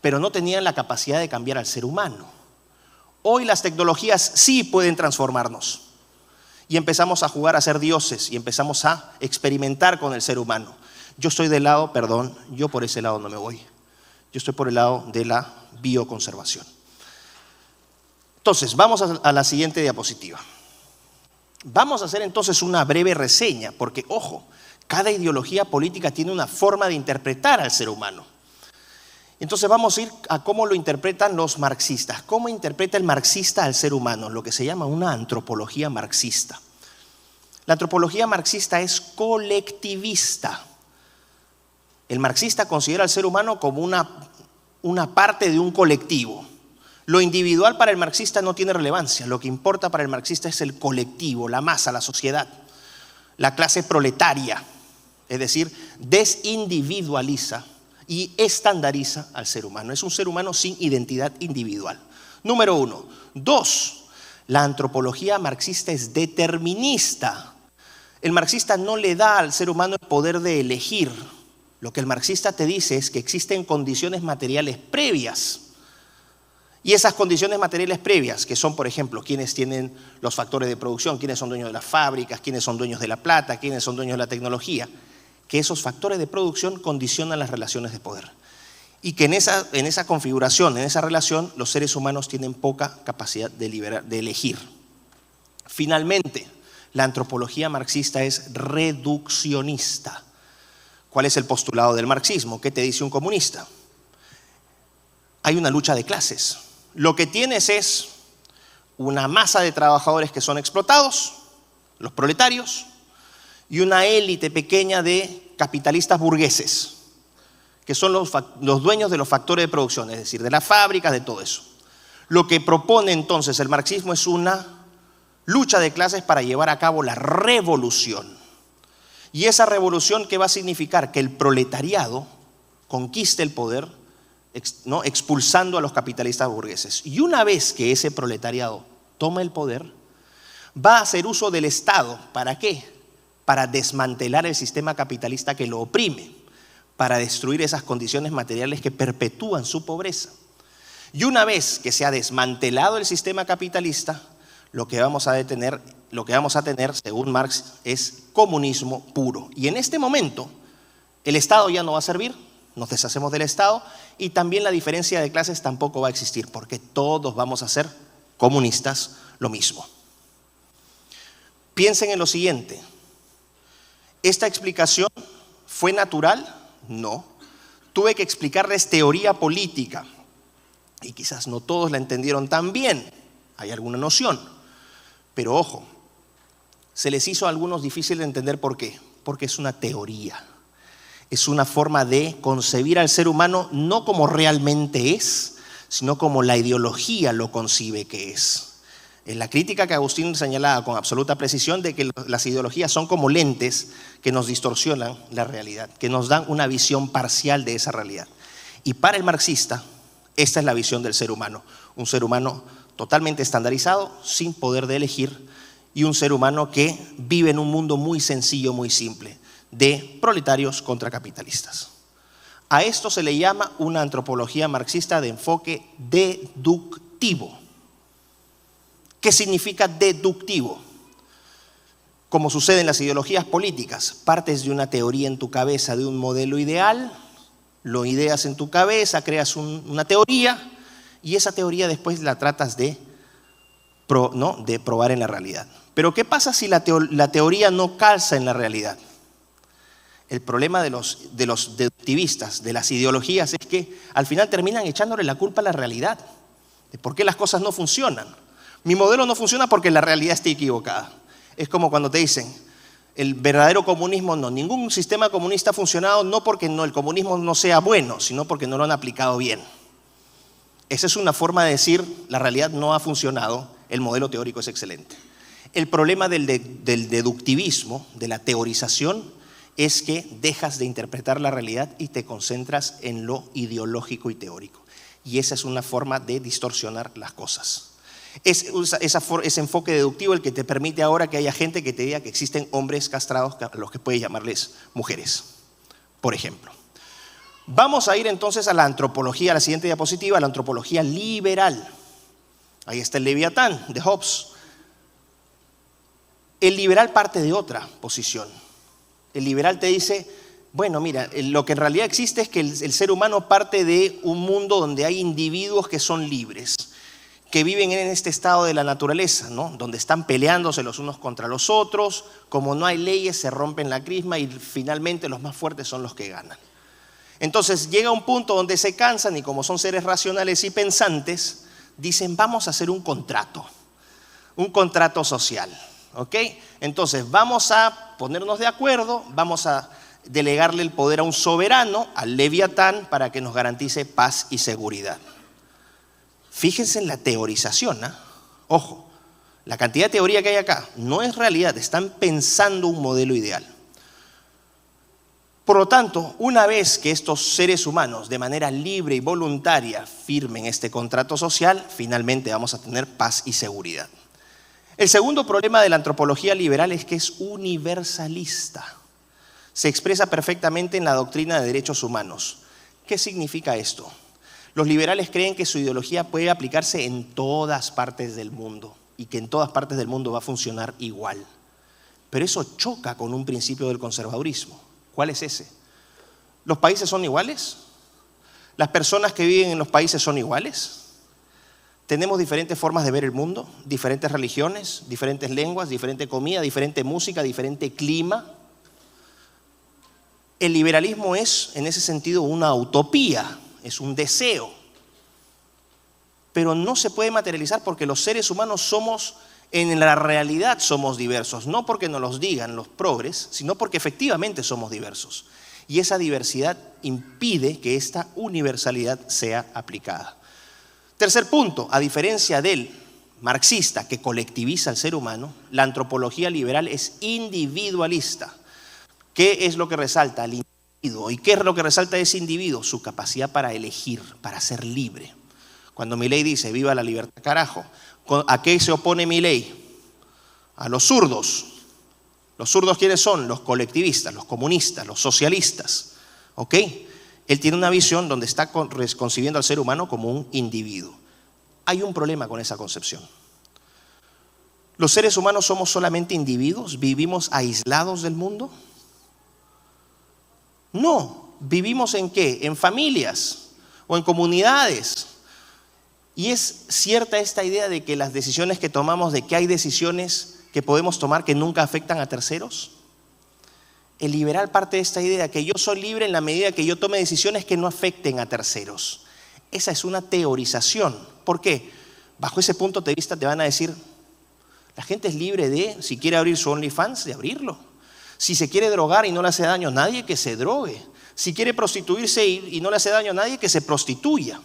pero no tenían la capacidad de cambiar al ser humano. Hoy las tecnologías sí pueden transformarnos y empezamos a jugar a ser dioses y empezamos a experimentar con el ser humano. Yo estoy del lado, yo por ese lado no me voy. Yo estoy por el lado de la bioconservación. Entonces, vamos a la siguiente diapositiva. Vamos a hacer entonces una breve reseña, porque, ojo, cada ideología política tiene una forma de interpretar al ser humano. Entonces vamos a ir a cómo lo interpretan los marxistas. ¿Cómo interpreta el marxista al ser humano? Lo que se llama una antropología marxista. La antropología marxista es colectivista. El marxista considera al ser humano como una parte de un colectivo. Lo individual para el marxista no tiene relevancia. Lo que importa para el marxista es el colectivo, la masa, la sociedad, la clase proletaria. Es decir, desindividualiza y estandariza al ser humano. Es un ser humano sin identidad individual. Número 1. 2. La antropología marxista es determinista. El marxista no le da al ser humano el poder de elegir. Lo que el marxista te dice es que existen condiciones materiales previas. Y esas condiciones materiales previas, que son, por ejemplo, quiénes tienen los factores de producción, quiénes son dueños de las fábricas, quiénes son dueños de la plata, quiénes son dueños de la tecnología, que esos factores de producción condicionan las relaciones de poder. Y que en esa configuración, en esa relación, los seres humanos tienen poca capacidad de elegir. Finalmente, la antropología marxista es reduccionista. ¿Cuál es el postulado del marxismo? ¿Qué te dice un comunista? Hay una lucha de clases. Lo que tienes es una masa de trabajadores que son explotados, los proletarios, y una élite pequeña de capitalistas burgueses, que son los dueños de los factores de producción, es decir, de las fábricas, de todo eso. Lo que propone entonces el marxismo es una lucha de clases para llevar a cabo la revolución. Y esa revolución, ¿qué va a significar? Que el proletariado conquiste el poder, ¿no?, expulsando a los capitalistas burgueses. Y una vez que ese proletariado toma el poder, va a hacer uso del Estado. ¿Para qué? Para desmantelar el sistema capitalista que lo oprime, para destruir esas condiciones materiales que perpetúan su pobreza. Y una vez que se ha desmantelado el sistema capitalista, lo que vamos a tener, según Marx, es comunismo puro. Y en este momento, el Estado ya no va a servir, nos deshacemos del Estado, y también la diferencia de clases tampoco va a existir, porque todos vamos a ser comunistas, lo mismo. Piensen en lo siguiente. Esta explicación ¿Fue natural? No. Tuve que explicarles teoría política y quizás no todos la entendieron tan bien. Hay alguna noción. Pero ojo, se les hizo a algunos difícil de entender. ¿Por qué? Porque es una teoría. Es una forma de concebir al ser humano no como realmente es, sino como la ideología lo concibe que es. Es la crítica que Agustín señalaba con absoluta precisión de que las ideologías son como lentes que nos distorsionan la realidad, que nos dan una visión parcial de esa realidad. Y para el marxista, esta es la visión del ser humano. Un ser humano totalmente estandarizado, sin poder de elegir, y un ser humano que vive en un mundo muy sencillo, muy simple, de proletarios contra capitalistas. A esto se le llama una antropología marxista de enfoque deductivo. ¿Qué significa deductivo? Como sucede en las ideologías políticas, partes de una teoría en tu cabeza, de un modelo ideal, lo ideas en tu cabeza, creas una teoría y esa teoría después la tratas de probar en la realidad. Pero ¿qué pasa si la teoría no calza en la realidad? El problema de los deductivistas, de las ideologías, es que al final terminan echándole la culpa a la realidad, de por qué las cosas no funcionan. Mi modelo no funciona porque la realidad está equivocada. Es como cuando te dicen, el verdadero comunismo no, ningún sistema comunista ha funcionado, no porque el comunismo no sea bueno, sino porque no lo han aplicado bien. Esa es una forma de decir, la realidad no ha funcionado, el modelo teórico es excelente. El problema del deductivismo, de la teorización, es que dejas de interpretar la realidad y te concentras en lo ideológico y teórico. Y esa es una forma de distorsionar las cosas. Es ese enfoque deductivo el que te permite ahora que haya gente que te diga que existen hombres castrados a los que puedes llamarles mujeres, por ejemplo. Vamos a ir entonces a la antropología, a la siguiente diapositiva, a la antropología liberal. Ahí está el Leviatán de Hobbes. El liberal parte de otra posición. El liberal te dice, bueno, mira, lo que en realidad existe es que el ser humano parte de un mundo donde hay individuos que son libres, que viven en este estado de la naturaleza, ¿no? Donde están peleándose los unos contra los otros, como no hay leyes, se rompen la crisma y finalmente los más fuertes son los que ganan. Entonces llega un punto donde se cansan y como son seres racionales y pensantes, dicen vamos a hacer un contrato social, ¿ok? Entonces vamos a ponernos de acuerdo, vamos a delegarle el poder a un soberano, al Leviatán, para que nos garantice paz y seguridad. Fíjense en la teorización, ¿eh? Ojo, la cantidad de teoría que hay acá no es realidad, están pensando un modelo ideal. Por lo tanto, una vez que estos seres humanos de manera libre y voluntaria firmen este contrato social, finalmente vamos a tener paz y seguridad. El segundo problema de la antropología liberal es que es universalista. Se expresa perfectamente en la doctrina de derechos humanos. ¿Qué significa esto? Los liberales creen que su ideología puede aplicarse en todas partes del mundo y que en todas partes del mundo va a funcionar igual. Pero eso choca con un principio del conservadurismo. ¿Cuál es ese? ¿Los países son iguales? ¿Las personas que viven en los países son iguales? ¿Tenemos diferentes formas de ver el mundo? ¿Diferentes religiones? ¿Diferentes lenguas? ¿Diferente comida? ¿Diferente música? ¿Diferente clima? El liberalismo es, en ese sentido, una utopía. Es un deseo, pero no se puede materializar porque los seres humanos somos, en la realidad somos diversos, no porque nos los digan los progres, sino porque efectivamente somos diversos. Y esa diversidad impide que esta universalidad sea aplicada. Tercer punto, a diferencia del marxista que colectiviza al ser humano, la antropología liberal es individualista. ¿Qué es lo que resalta? Al individuo. ¿Y qué es lo que resalta de ese individuo? Su capacidad para elegir, para ser libre. Cuando Milei dice, viva la libertad, carajo, ¿a qué se opone Milei? A los zurdos. ¿Los zurdos quiénes son? Los colectivistas, los comunistas, los socialistas. ¿Ok? Él tiene una visión donde está concibiendo al ser humano como un individuo. Hay un problema con esa concepción. ¿Los seres humanos somos solamente individuos? ¿Vivimos aislados del mundo? No, ¿vivimos en qué? En familias o en comunidades. Y es cierta esta idea de que las decisiones que tomamos, de que hay decisiones que podemos tomar que nunca afectan a terceros. El liberal parte de esta idea que yo soy libre en la medida que yo tome decisiones que no afecten a terceros. Esa es una teorización. ¿Por qué? Bajo ese punto de vista te van a decir, la gente es libre de, si quiere abrir su OnlyFans, de abrirlo. Si se quiere drogar y no le hace daño a nadie, que se drogue. Si quiere prostituirse y no le hace daño a nadie, que se prostituya.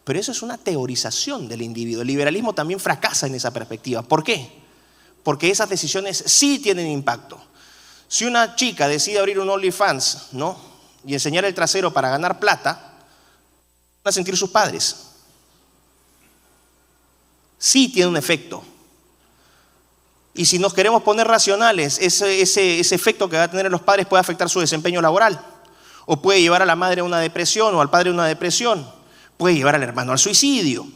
Pero eso es una teorización del individuo. El liberalismo también fracasa en esa perspectiva. ¿Por qué? Porque esas decisiones sí tienen impacto. Si una chica decide abrir un OnlyFans, ¿no?, y enseñar el trasero para ganar plata, van a sentir sus padres. Sí tiene un efecto. Y si nos queremos poner racionales, ese efecto que va a tener en los padres puede afectar su desempeño laboral. O puede llevar a la madre a una depresión o al padre a una depresión. Puede llevar al hermano al suicidio.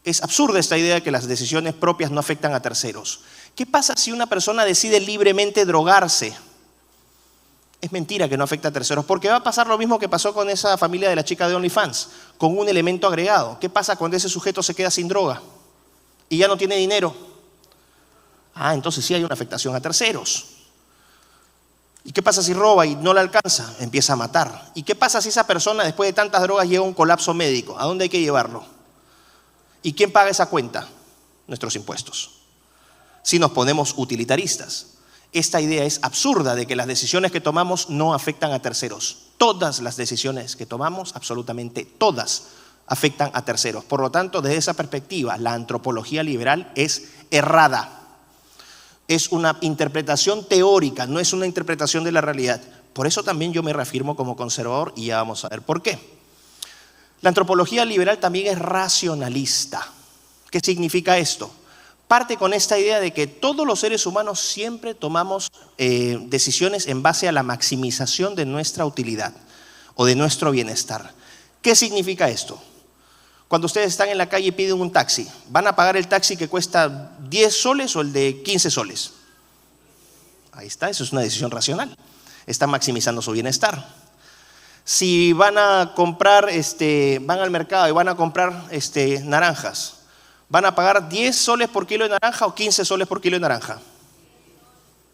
Es absurda esta idea de que las decisiones propias no afectan a terceros. ¿Qué pasa si una persona decide libremente drogarse? Es mentira que no afecta a terceros, porque va a pasar lo mismo que pasó con esa familia de la chica de OnlyFans, con un elemento agregado. ¿Qué pasa cuando ese sujeto se queda sin droga y ya no tiene dinero? Entonces sí hay una afectación a terceros. ¿Y qué pasa si roba y no le alcanza? Empieza a matar. ¿Y qué pasa si esa persona después de tantas drogas llega a un colapso médico? ¿A dónde hay que llevarlo? ¿Y quién paga esa cuenta? Nuestros impuestos. Si nos ponemos utilitaristas. Esta idea es absurda de que las decisiones que tomamos no afectan a terceros. Todas las decisiones que tomamos, absolutamente todas, afectan a terceros. Por lo tanto, desde esa perspectiva, la antropología liberal es errada. Es una interpretación teórica, no es una interpretación de la realidad. Por eso también yo me reafirmo como conservador y ya vamos a ver por qué. La antropología liberal también es racionalista. ¿Qué significa esto? Parte con esta idea de que todos los seres humanos siempre tomamos decisiones en base a la maximización de nuestra utilidad o de nuestro bienestar. ¿Qué significa esto? Cuando ustedes están en la calle y piden un taxi, ¿van a pagar el taxi que cuesta 10 soles o el de 15 soles? Ahí está, eso es una decisión racional. Están maximizando su bienestar. Si van a comprar, van al mercado y van a comprar naranjas, ¿van a pagar 10 soles por kilo de naranja o 15 soles por kilo de naranja?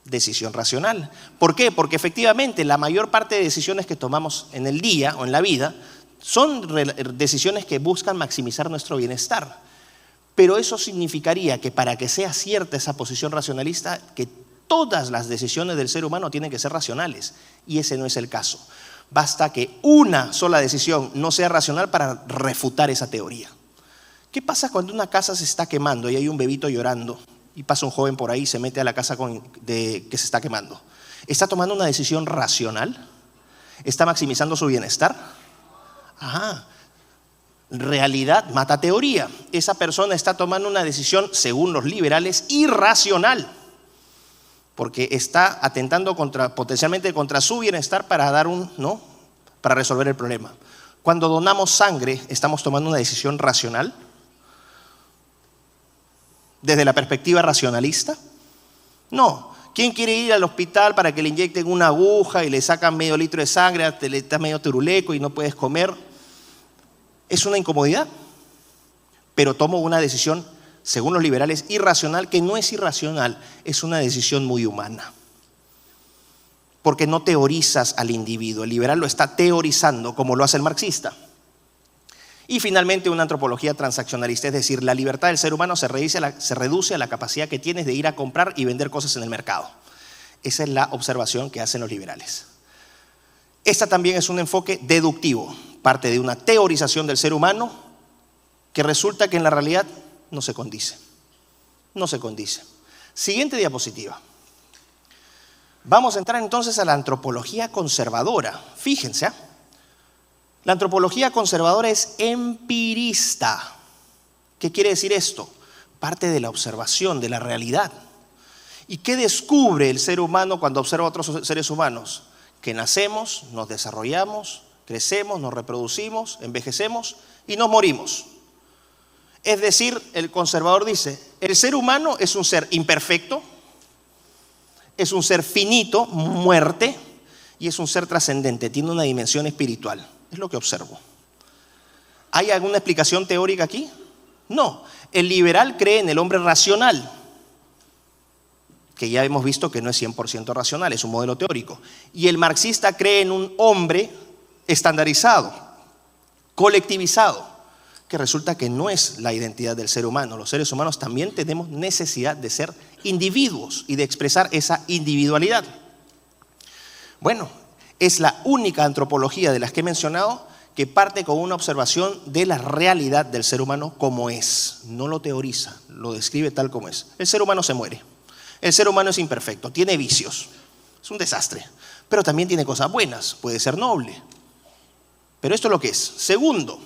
Decisión racional. ¿Por qué? Porque efectivamente la mayor parte de decisiones que tomamos en el día o en la vida son decisiones que buscan maximizar nuestro bienestar. Pero eso significaría que para que sea cierta esa posición racionalista, que todas las decisiones del ser humano tienen que ser racionales. Y ese no es el caso. Basta que una sola decisión no sea racional para refutar esa teoría. ¿Qué pasa cuando una casa se está quemando y hay un bebito llorando y pasa un joven por ahí y se mete a la casa que se está quemando? ¿Está tomando una decisión racional? ¿Está maximizando su bienestar? Realidad mata teoría. Esa persona está tomando una decisión, según los liberales, irracional, porque está atentando potencialmente contra su bienestar para para resolver el problema. Cuando donamos sangre, ¿estamos tomando una decisión racional? Desde la perspectiva racionalista, no. ¿Quién quiere ir al hospital para que le inyecten una aguja y le sacan medio litro de sangre, te está medio turuleco y no puedes comer? Es una incomodidad, pero tomo una decisión, según los liberales, irracional, que no es irracional, es una decisión muy humana. Porque no teorizas al individuo, el liberal lo está teorizando como lo hace el marxista. Y finalmente una antropología transaccionalista, es decir, la libertad del ser humano se reduce a la capacidad que tienes de ir a comprar y vender cosas en el mercado. Esa es la observación que hacen los liberales. Esta también es un enfoque deductivo, parte de una teorización del ser humano que resulta que en la realidad no se condice. No se condice. Siguiente diapositiva. Vamos a entrar entonces a la antropología conservadora. Fíjense, la antropología conservadora es empirista. ¿Qué quiere decir esto? Parte de la observación, de la realidad. ¿Y qué descubre el ser humano cuando observa a otros seres humanos? Que nacemos, nos desarrollamos, crecemos, nos reproducimos, envejecemos y nos morimos. Es decir, el conservador dice, el ser humano es un ser imperfecto, es un ser finito, muerte, y es un ser trascendente, tiene una dimensión espiritual. Es lo que observo. ¿Hay alguna explicación teórica aquí? No. El liberal cree en el hombre racional, que ya hemos visto que no es 100% racional, es un modelo teórico. Y el marxista cree en un hombre estandarizado, colectivizado, que resulta que no es la identidad del ser humano. Los seres humanos también tenemos necesidad de ser individuos y de expresar esa individualidad. Bueno, es la única antropología de las que he mencionado que parte con una observación de la realidad del ser humano como es. No lo teoriza, lo describe tal como es. El ser humano se muere. El ser humano es imperfecto, tiene vicios. Es un desastre. Pero también tiene cosas buenas, puede ser noble. Pero esto es lo que es. Segundo,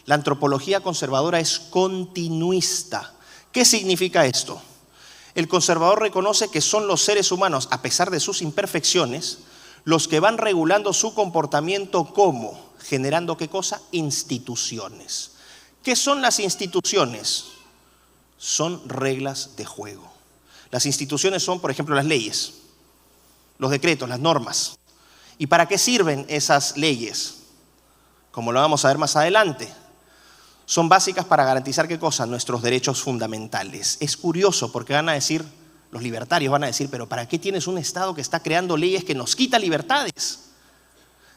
la antropología conservadora es continuista. ¿Qué significa esto? El conservador reconoce que son los seres humanos, a pesar de sus imperfecciones, los que van regulando su comportamiento como generando ¿qué cosa? Instituciones. ¿Qué son las instituciones? Son reglas de juego. Las instituciones son, por ejemplo, las leyes, los decretos, las normas. ¿Y para qué sirven esas leyes? Como lo vamos a ver más adelante. Son básicas para garantizar ¿qué cosa? Nuestros derechos fundamentales. Es curioso porque van a decir, los libertarios van a decir, pero ¿para qué tienes un Estado que está creando leyes que nos quita libertades?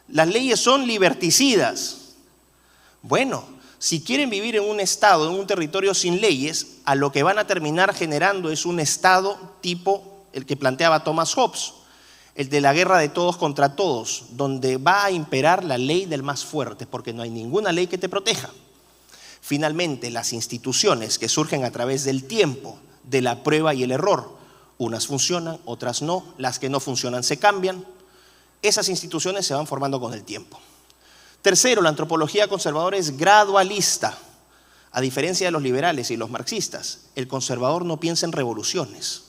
Las leyes son liberticidas. Bueno, si quieren vivir en un Estado, en un territorio sin leyes, a lo que van a terminar generando es un Estado tipo el que planteaba Thomas Hobbes, el de la guerra de todos contra todos, donde va a imperar la ley del más fuerte, porque no hay ninguna ley que te proteja. Finalmente, las instituciones que surgen a través del tiempo, de la prueba y el error, unas funcionan, otras no, las que no funcionan se cambian. Esas instituciones se van formando con el tiempo. Tercero, la antropología conservadora es gradualista. A diferencia de los liberales y los marxistas, el conservador no piensa en revoluciones,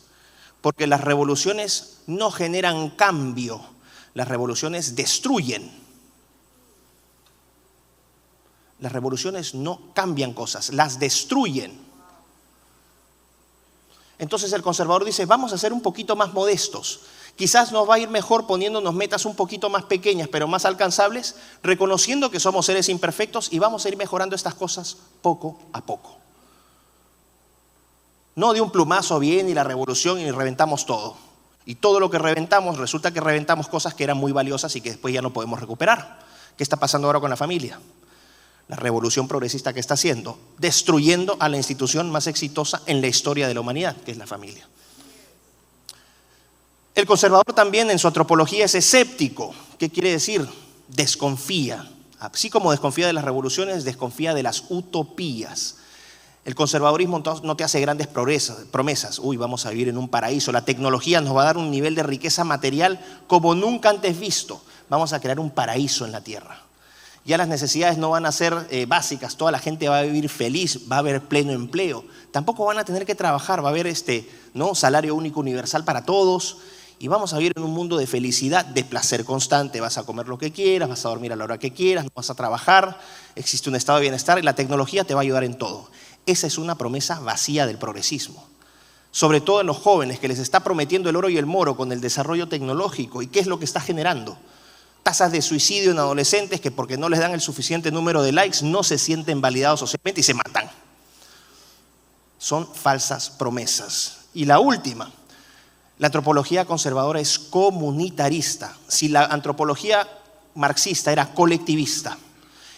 porque las revoluciones no generan cambio, las revoluciones destruyen. Las revoluciones no cambian cosas, las destruyen. Entonces el conservador dice, vamos a ser un poquito más modestos. Quizás nos va a ir mejor poniéndonos metas un poquito más pequeñas, pero más alcanzables, reconociendo que somos seres imperfectos y vamos a ir mejorando estas cosas poco a poco. No de un plumazo viene y la revolución y reventamos todo. Y todo lo que reventamos, resulta que reventamos cosas que eran muy valiosas y que después ya no podemos recuperar. ¿Qué está pasando ahora con la familia? La revolución progresista que está haciendo, destruyendo a la institución más exitosa en la historia de la humanidad, que es la familia. El conservador también en su antropología es escéptico. ¿Qué quiere decir? Desconfía. Así como desconfía de las revoluciones, desconfía de las utopías. El conservadurismo no te hace grandes promesas. Uy, vamos a vivir en un paraíso. La tecnología nos va a dar un nivel de riqueza material como nunca antes visto. Vamos a crear un paraíso en la tierra. Ya las necesidades no van a ser básicas, toda la gente va a vivir feliz, va a haber pleno empleo. Tampoco van a tener que trabajar, va a haber salario único universal para todos. Y vamos a vivir en un mundo de felicidad, de placer constante. Vas a comer lo que quieras, vas a dormir a la hora que quieras, no vas a trabajar. Existe un estado de bienestar y la tecnología te va a ayudar en todo. Esa es una promesa vacía del progresismo. Sobre todo en los jóvenes, que les está prometiendo el oro y el moro con el desarrollo tecnológico. ¿Y qué es lo que está generando? Tasas de suicidio en adolescentes que porque no les dan el suficiente número de likes no se sienten validados socialmente y se matan. Son falsas promesas. Y la última, la antropología conservadora es comunitarista. Si la antropología marxista era colectivista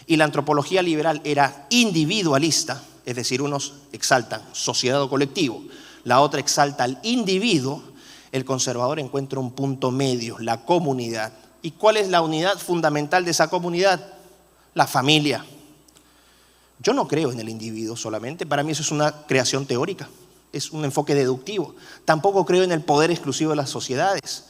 y la antropología liberal era individualista, es decir, unos exaltan sociedad o colectivo, la otra exalta al individuo, el conservador encuentra un punto medio, la comunidad. ¿Y cuál es la unidad fundamental de esa comunidad? La familia. Yo no creo en el individuo solamente, para mí eso es una creación teórica, es un enfoque deductivo. Tampoco creo en el poder exclusivo de las sociedades.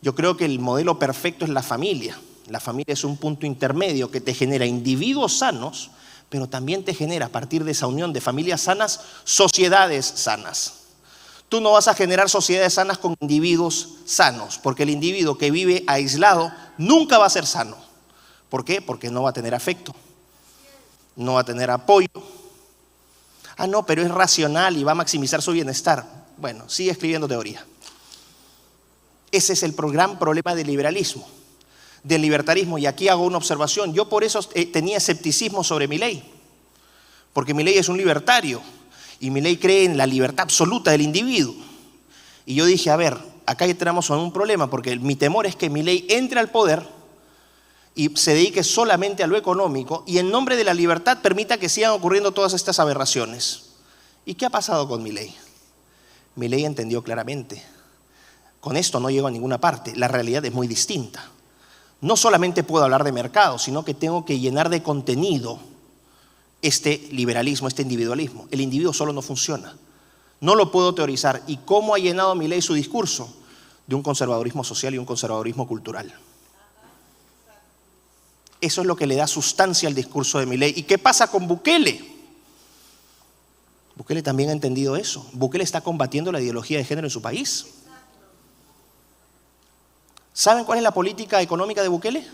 Yo creo que el modelo perfecto es la familia. La familia es un punto intermedio que te genera individuos sanos, pero también te genera a partir de esa unión de familias sanas, sociedades sanas. Tú no vas a generar sociedades sanas con individuos sanos, porque el individuo que vive aislado nunca va a ser sano. ¿Por qué? Porque no va a tener afecto, no va a tener apoyo. Ah, no, pero es racional y va a maximizar su bienestar. Bueno, sigue escribiendo teoría. Ese es el gran problema del liberalismo, del libertarismo. Y aquí hago una observación. Yo por eso tenía escepticismo sobre Milei, porque Milei es un libertario. Y Milei cree en la libertad absoluta del individuo. Y yo dije, a ver, acá ya tenemos un problema, porque mi temor es que Milei entre al poder y se dedique solamente a lo económico y en nombre de la libertad permita que sigan ocurriendo todas estas aberraciones. ¿Y qué ha pasado con Milei? Milei entendió claramente, con esto no llego a ninguna parte, la realidad es muy distinta. No solamente puedo hablar de mercado, sino que tengo que llenar de contenido este liberalismo, este individualismo. El individuo solo no funciona. No lo puedo teorizar. ¿Y cómo ha llenado Milei su discurso? De un conservadurismo social y un conservadurismo cultural. Eso es lo que le da sustancia al discurso de Milei. ¿Y qué pasa con Bukele? Bukele también ha entendido eso. Bukele está combatiendo la ideología de género en su país. ¿Saben cuál es la política económica de Bukele?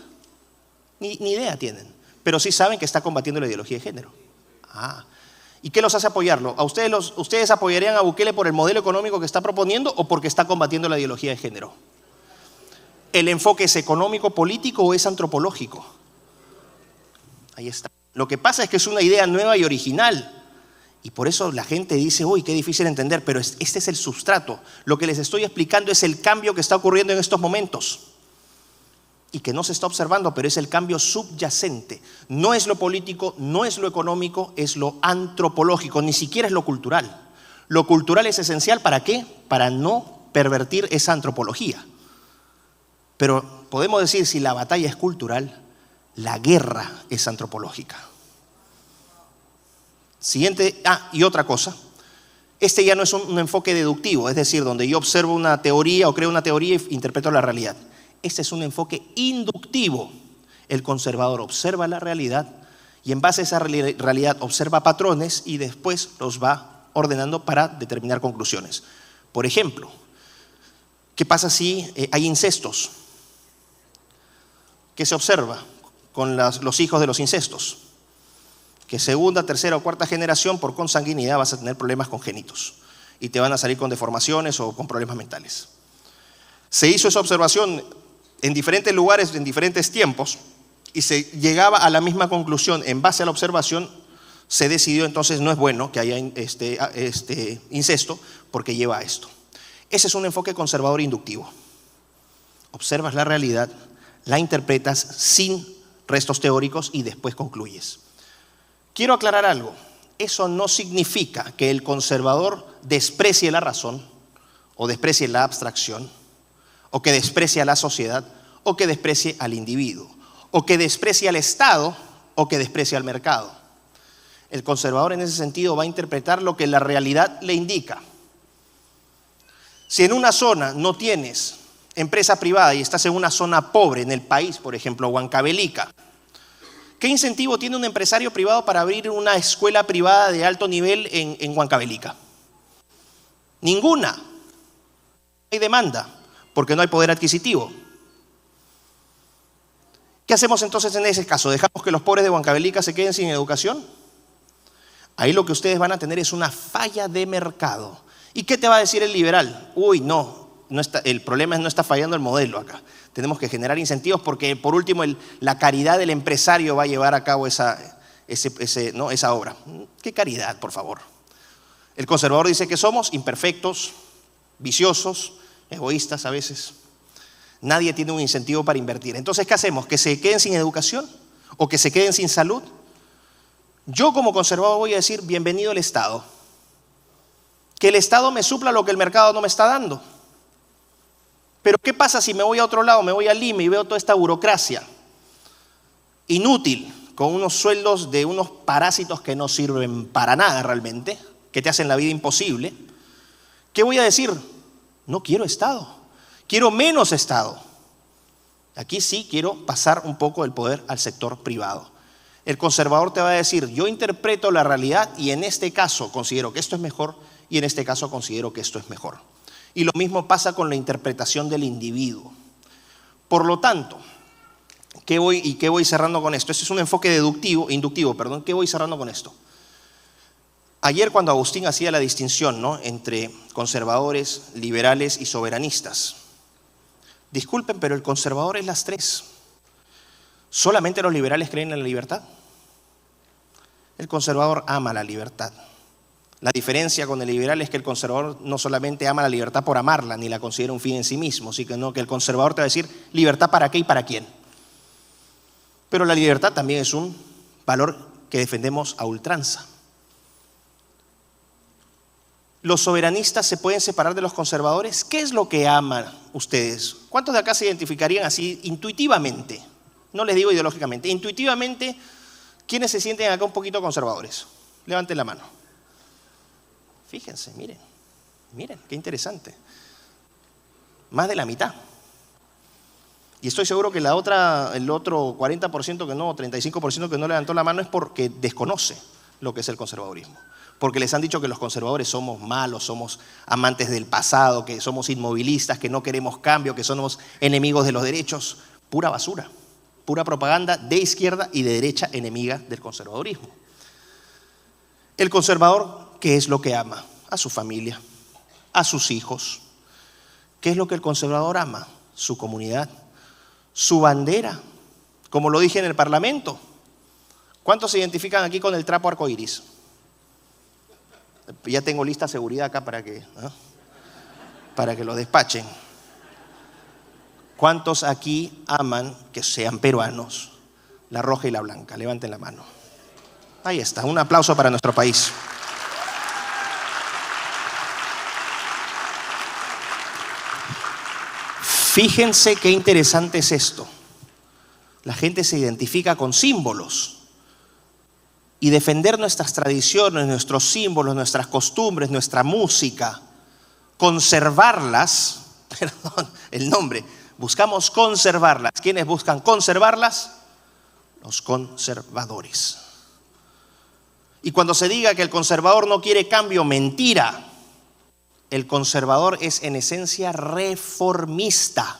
Ni idea tienen. Pero sí saben que está combatiendo la ideología de género. ¿Y qué los hace apoyarlo? ¿Ustedes apoyarían a Bukele por el modelo económico que está proponiendo o porque está combatiendo la ideología de género? ¿El enfoque es económico, político o es antropológico? Ahí está. Lo que pasa es que es una idea nueva y original. Y por eso la gente dice, uy, qué difícil entender, pero este es el sustrato. Lo que les estoy explicando es el cambio que está ocurriendo en estos momentos. Y que no se está observando, pero es el cambio subyacente. No es lo político, no es lo económico, es lo antropológico, ni siquiera es lo cultural. Lo cultural es esencial, ¿para qué? Para no pervertir esa antropología. Pero podemos decir, si la batalla es cultural, la guerra es antropológica. Siguiente, y otra cosa, este ya no es un enfoque deductivo, es decir, donde yo observo una teoría o creo una teoría e interpreto la realidad. Este es un enfoque inductivo. El conservador observa la realidad y en base a esa realidad observa patrones y después los va ordenando para determinar conclusiones. Por ejemplo, ¿qué pasa si hay incestos? ¿Qué se observa con los hijos de los incestos? Que segunda, tercera o cuarta generación por consanguinidad vas a tener problemas congénitos y te van a salir con deformaciones o con problemas mentales. Se hizo esa observación en diferentes lugares, en diferentes tiempos y se llegaba a la misma conclusión. En base a la observación se decidió entonces no es bueno que haya incesto porque lleva a esto. Ese es un enfoque conservador inductivo. Observas la realidad, la interpretas sin restos teóricos y después concluyes. Quiero aclarar algo, eso no significa que el conservador desprecie la razón o desprecie la abstracción o que desprecie a la sociedad o que desprecie al individuo o que desprecie al Estado o que desprecie al mercado. El conservador en ese sentido va a interpretar lo que la realidad le indica. Si en una zona no tienes empresa privada y estás en una zona pobre en el país, por ejemplo, Huancavelica, ¿qué incentivo tiene un empresario privado para abrir una escuela privada de alto nivel en Huancavelica? Ninguna. No hay demanda, porque no hay poder adquisitivo. ¿Qué hacemos entonces en ese caso? ¿Dejamos que los pobres de Huancavelica se queden sin educación? Ahí lo que ustedes van a tener es una falla de mercado. ¿Y qué te va a decir el liberal? Uy, no está, el problema es no está fallando el modelo acá. Tenemos que generar incentivos porque por último la caridad del empresario va a llevar a cabo esa obra. ¿Qué caridad, por favor? El conservador dice que somos imperfectos, viciosos, egoístas a veces. Nadie tiene un incentivo para invertir. Entonces, ¿qué hacemos? ¿Que se queden sin educación? ¿O que se queden sin salud? Yo como conservador voy a decir, bienvenido el Estado. Que el Estado me supla lo que el mercado no me está dando. Pero ¿qué pasa si me voy a otro lado, me voy a Lima y veo toda esta burocracia inútil, con unos sueldos de unos parásitos que no sirven para nada realmente, que te hacen la vida imposible? ¿Qué voy a decir? No quiero Estado, quiero menos Estado. Aquí sí quiero pasar un poco del poder al sector privado. El conservador te va a decir, yo interpreto la realidad y en este caso considero que esto es mejor y en este caso considero que esto es mejor. Y lo mismo pasa con la interpretación del individuo. Por lo tanto, ¿qué voy cerrando con esto? Este es un enfoque inductivo. ¿Qué voy cerrando con esto? Ayer cuando Agustín hacía la distinción, ¿no?, entre conservadores, liberales y soberanistas. Disculpen, pero el conservador es las tres. ¿Solamente los liberales creen en la libertad? El conservador ama la libertad. La diferencia con el liberal es que el conservador no solamente ama la libertad por amarla, ni la considera un fin en sí mismo, sino que el conservador te va a decir libertad para qué y para quién. Pero la libertad también es un valor que defendemos a ultranza. ¿Los soberanistas se pueden separar de los conservadores? ¿Qué es lo que aman ustedes? ¿Cuántos de acá se identificarían así intuitivamente? No les digo ideológicamente. Intuitivamente, ¿quiénes se sienten acá un poquito conservadores? Levanten la mano. Fíjense, miren, qué interesante. Más de la mitad. Y estoy seguro que el otro 40% que no, 35% que no levantó la mano es porque desconoce lo que es el conservadurismo. Porque les han dicho que los conservadores somos malos, somos amantes del pasado, que somos inmovilistas, que no queremos cambio, que somos enemigos de los derechos. Pura basura, pura propaganda de izquierda y de derecha enemiga del conservadurismo. El conservador, ¿qué es lo que ama? A su familia, a sus hijos. ¿Qué es lo que el conservador ama? Su comunidad, su bandera. Como lo dije en el Parlamento, ¿cuántos se identifican aquí con el trapo arcoíris? Ya tengo lista de seguridad acá para que lo despachen. ¿Cuántos aquí aman, que sean peruanos, la roja y la blanca? Levanten la mano. Ahí está, un aplauso para nuestro país. Fíjense qué interesante es esto. La gente se identifica con símbolos. Y defender nuestras tradiciones, nuestros símbolos, nuestras costumbres, nuestra música, conservarlas, perdón, el nombre, buscamos conservarlas. ¿Quiénes buscan conservarlas? Los conservadores. Y cuando se diga que el conservador no quiere cambio, mentira. El conservador es en esencia reformista.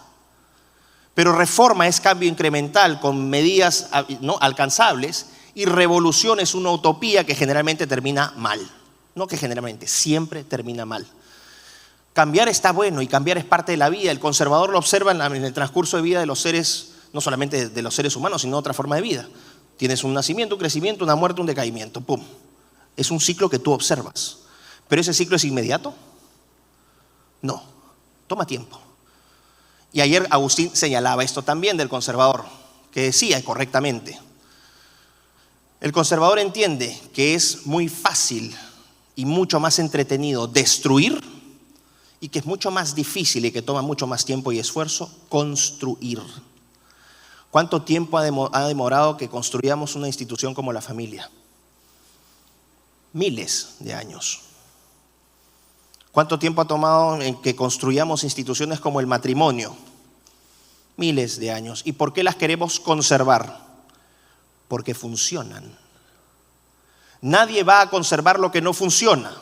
Pero reforma es cambio incremental con medidas no alcanzables. Y revolución es una utopía que generalmente termina mal. No que generalmente, siempre termina mal. Cambiar está bueno y cambiar es parte de la vida. El conservador lo observa en el transcurso de vida de los seres, no solamente de los seres humanos, sino de otra forma de vida. Tienes un nacimiento, un crecimiento, una muerte, un decaimiento. ¡Pum! Es un ciclo que tú observas. ¿Pero ese ciclo es inmediato? No, toma tiempo. Y ayer Agustín señalaba esto también del conservador, que decía correctamente: el conservador entiende que es muy fácil y mucho más entretenido destruir y que es mucho más difícil y que toma mucho más tiempo y esfuerzo construir. ¿Cuánto tiempo ha demorado que construyamos una institución como la familia? Miles de años. ¿Cuánto tiempo ha tomado en que construyamos instituciones como el matrimonio? Miles de años. ¿Y por qué las queremos conservar? Porque funcionan. Nadie va a conservar lo que no funciona.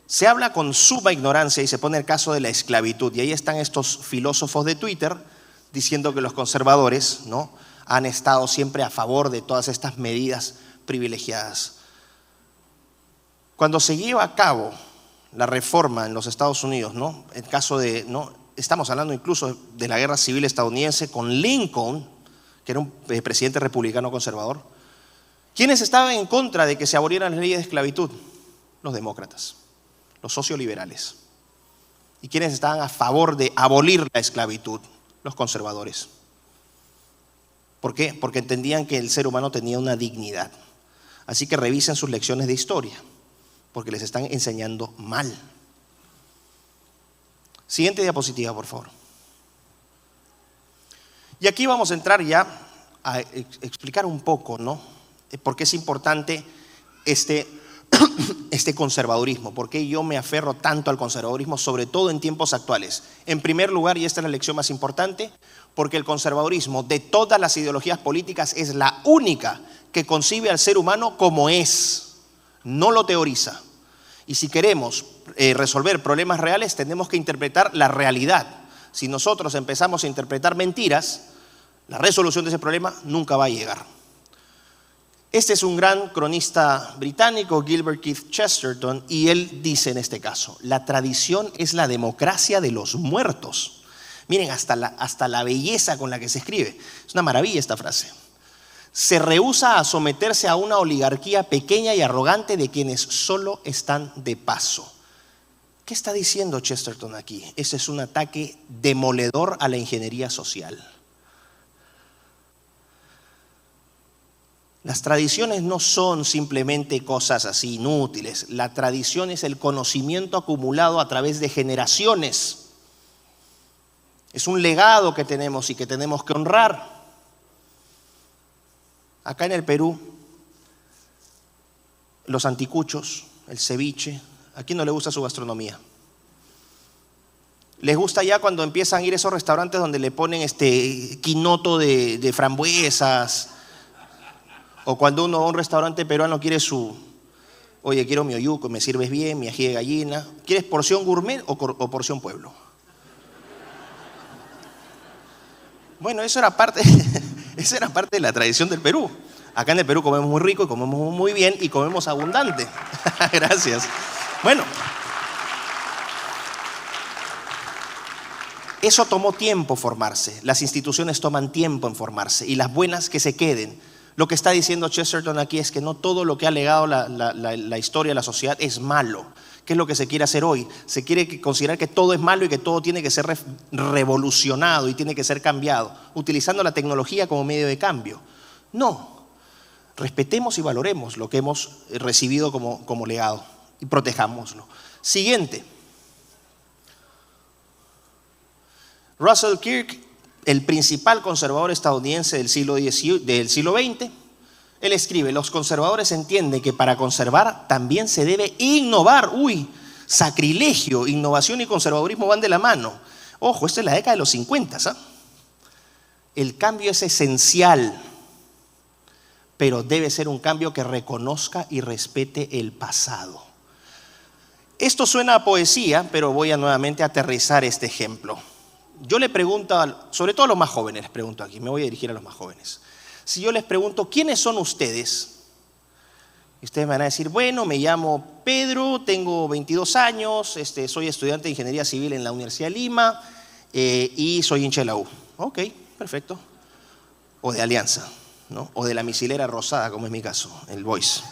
Se habla con suma ignorancia y se pone el caso de la esclavitud. Y ahí están estos filósofos de Twitter diciendo que los conservadores, ¿no?, han estado siempre a favor de todas estas medidas privilegiadas. Cuando se lleva a cabo la reforma en los Estados Unidos, ¿no?, el caso de, ¿no?, estamos hablando incluso de la guerra civil estadounidense con Lincoln, que era un presidente republicano conservador. ¿Quiénes estaban en contra de que se abolieran las leyes de esclavitud? Los demócratas, los socioliberales. ¿Y quiénes estaban a favor de abolir la esclavitud? Los conservadores. ¿Por qué? Porque entendían que el ser humano tenía una dignidad. Así que revisen sus lecciones de historia, porque les están enseñando mal. Siguiente diapositiva, por favor. Y aquí vamos a entrar ya a explicar un poco, ¿no?, por qué es importante este conservadurismo, por qué yo me aferro tanto al conservadurismo, sobre todo en tiempos actuales. En primer lugar, y esta es la lección más importante, porque el conservadurismo de todas las ideologías políticas es la única que concibe al ser humano como es, no lo teoriza. Y si queremos resolver problemas reales, tenemos que interpretar la realidad. Si nosotros empezamos a interpretar mentiras, la resolución de ese problema nunca va a llegar. Este es un gran cronista británico, Gilbert Keith Chesterton, y él dice en este caso: la tradición es la democracia de los muertos. Miren hasta la belleza con la que se escribe. Es una maravilla esta frase. Se rehúsa a someterse a una oligarquía pequeña y arrogante de quienes solo están de paso. ¿Qué está diciendo Chesterton aquí? Ese es un ataque demoledor a la ingeniería social. Las tradiciones no son simplemente cosas así inútiles. La tradición es el conocimiento acumulado a través de generaciones. Es un legado que tenemos y que tenemos que honrar. Acá en el Perú, los anticuchos, el ceviche, ¿a quién no le gusta su gastronomía? Les gusta ya cuando empiezan a ir a esos restaurantes donde le ponen quinoto de frambuesas, o cuando uno va a un restaurante peruano quiere oye, quiero mi oyuco, me sirves bien, mi ají de gallina. ¿Quieres porción gourmet o porción pueblo? Bueno, eso era parte de la tradición del Perú. Acá en el Perú comemos muy rico y comemos muy bien y comemos abundante. Gracias. Bueno, eso tomó tiempo formarse. Las instituciones toman tiempo en formarse y las buenas que se queden. Lo que está diciendo Chesterton aquí es que no todo lo que ha legado la historia, la sociedad es malo. ¿Qué es lo que se quiere hacer hoy? Se quiere considerar que todo es malo y que todo tiene que ser revolucionado y tiene que ser cambiado, utilizando la tecnología como medio de cambio. No, respetemos y valoremos lo que hemos recibido como legado y protejámoslo. Siguiente. Russell Kirk, el principal conservador estadounidense del siglo XX, él escribe: los conservadores entienden que para conservar también se debe innovar. Uy, sacrilegio, innovación y conservadurismo van de la mano. Ojo, esto es la década de los 50, ¿ah? El cambio es esencial, pero debe ser un cambio que reconozca y respete el pasado. Esto suena a poesía, pero voy a nuevamente aterrizar este ejemplo. Yo le pregunto, sobre todo a los más jóvenes, les pregunto aquí, me voy a dirigir a los más jóvenes. Si yo les pregunto, ¿quiénes son ustedes? Y ustedes me van a decir, bueno, me llamo Pedro, tengo 22 años, soy estudiante de Ingeniería Civil en la Universidad de Lima y soy hincha de la U. Ok, perfecto. O de Alianza, ¿no? O de la misilera rosada, como es mi caso, el Boys.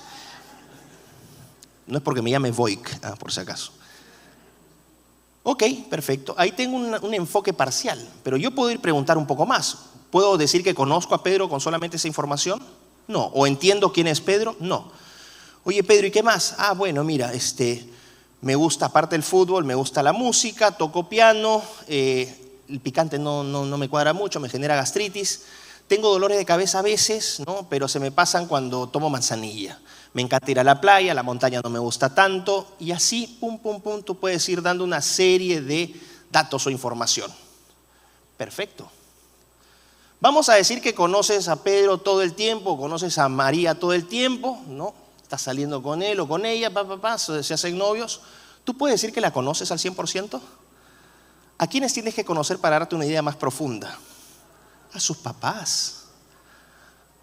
No es porque me llame Voik, por si acaso. Ok, perfecto. Ahí tengo un enfoque parcial, pero yo puedo ir preguntar un poco más. ¿Puedo decir que conozco a Pedro con solamente esa información? No. ¿O entiendo quién es Pedro? No. Oye, Pedro, ¿y qué más? Bueno, mira, me gusta, aparte del fútbol, me gusta la música, toco piano, el picante no me cuadra mucho, me genera gastritis. Tengo dolores de cabeza a veces, ¿no? Pero se me pasan cuando tomo manzanilla. Me encanta ir a la playa, la montaña no me gusta tanto. Y así, pum, pum, pum, tú puedes ir dando una serie de datos o información. Perfecto. Vamos a decir que conoces a Pedro todo el tiempo, conoces a María todo el tiempo, ¿no? Estás saliendo con él o con ella, se hacen novios. ¿Tú puedes decir que la conoces al 100%? ¿A quiénes tienes que conocer para darte una idea más profunda? A sus papás.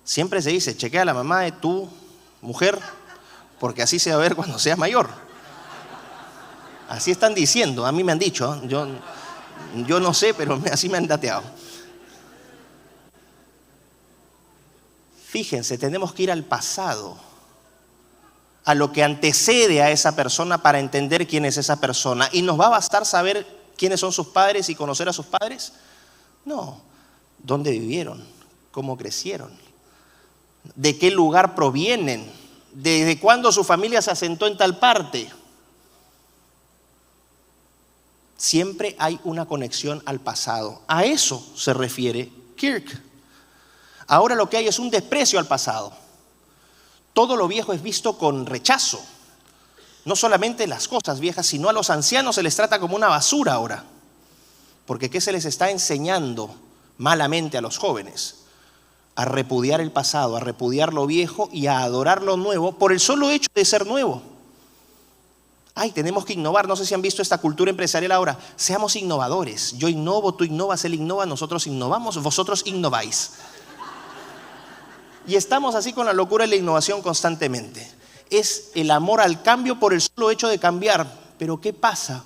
Siempre se dice, chequea a la mamá de tu mujer, porque así se va a ver cuando sea mayor. Así están diciendo, a mí me han dicho, yo no sé, pero así me han dateado. Fíjense, tenemos que ir al pasado, a lo que antecede a esa persona para entender quién es esa persona. ¿Y nos va a bastar saber quiénes son sus padres y conocer a sus padres? No. ¿Dónde vivieron? ¿Cómo crecieron? ¿De qué lugar provienen? ¿Desde cuándo su familia se asentó en tal parte? Siempre hay una conexión al pasado. A eso se refiere Kirk. Ahora lo que hay es un desprecio al pasado. Todo lo viejo es visto con rechazo. No solamente las cosas viejas, sino a los ancianos se les trata como una basura ahora. Porque ¿qué se les está enseñando malamente a los jóvenes? A repudiar el pasado, a repudiar lo viejo y a adorar lo nuevo por el solo hecho de ser nuevo. Ay, tenemos que innovar. No sé si han visto esta cultura empresarial ahora. Seamos innovadores. Yo innovo, tú innovas, él innova, nosotros innovamos, vosotros innováis. Y estamos así con la locura y la innovación constantemente. Es el amor al cambio por el solo hecho de cambiar. Pero ¿qué pasa?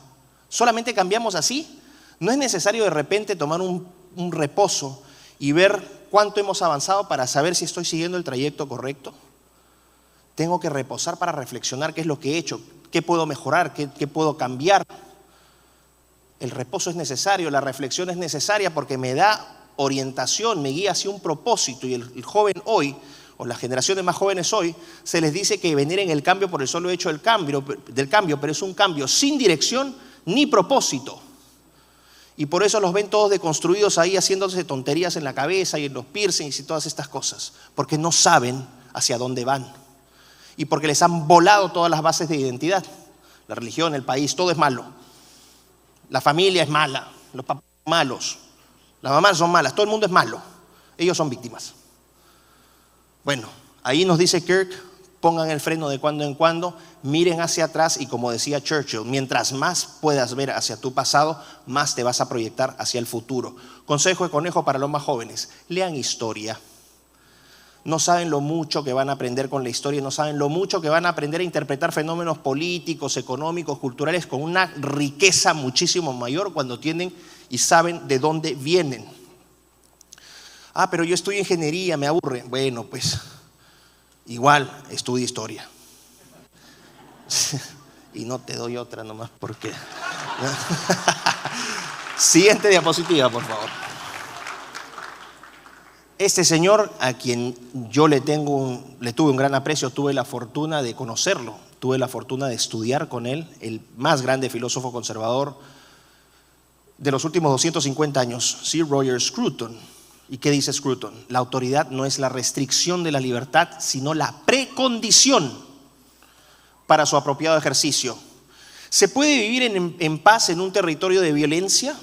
¿Solamente cambiamos así? No es necesario de repente tomar un reposo y ver cuánto hemos avanzado para saber si estoy siguiendo el trayecto correcto. Tengo que reposar para reflexionar qué es lo que he hecho, qué puedo mejorar, qué puedo cambiar. El reposo es necesario, la reflexión es necesaria porque me da orientación, me guía hacia un propósito. Y el joven hoy, o las generaciones más jóvenes hoy, se les dice que venir en el cambio por el solo hecho del cambio, pero es un cambio sin dirección ni propósito. Y por eso los ven todos deconstruidos ahí haciéndose tonterías en la cabeza y en los piercings y todas estas cosas, porque no saben hacia dónde van y porque les han volado todas las bases de identidad. La religión, el país, todo es malo. La familia es mala, los papás son malos, las mamás son malas, todo el mundo es malo. Ellos son víctimas. Bueno, ahí nos dice Kirk, pongan el freno de cuando en cuando, miren hacia atrás y como decía Churchill, mientras más puedas ver hacia tu pasado, más te vas a proyectar hacia el futuro. Consejo de conejo para los más jóvenes, lean historia. No saben lo mucho que van a aprender con la historia, no saben lo mucho que van a aprender a interpretar fenómenos políticos, económicos, culturales con una riqueza muchísimo mayor cuando tienen y saben de dónde vienen. Pero yo estudio ingeniería, me aburre. Bueno, pues igual estudia historia. Y no te doy otra nomás porque... Siguiente diapositiva, por favor. Este señor, a quien yo le tuve un gran aprecio, tuve la fortuna de conocerlo, tuve la fortuna de estudiar con él, el más grande filósofo conservador de los últimos 250 años, Sir Roger Scruton. ¿Y qué dice Scruton? La autoridad no es la restricción de la libertad, sino la precondición para su apropiado ejercicio. ¿Se puede vivir en paz en un territorio de violencia?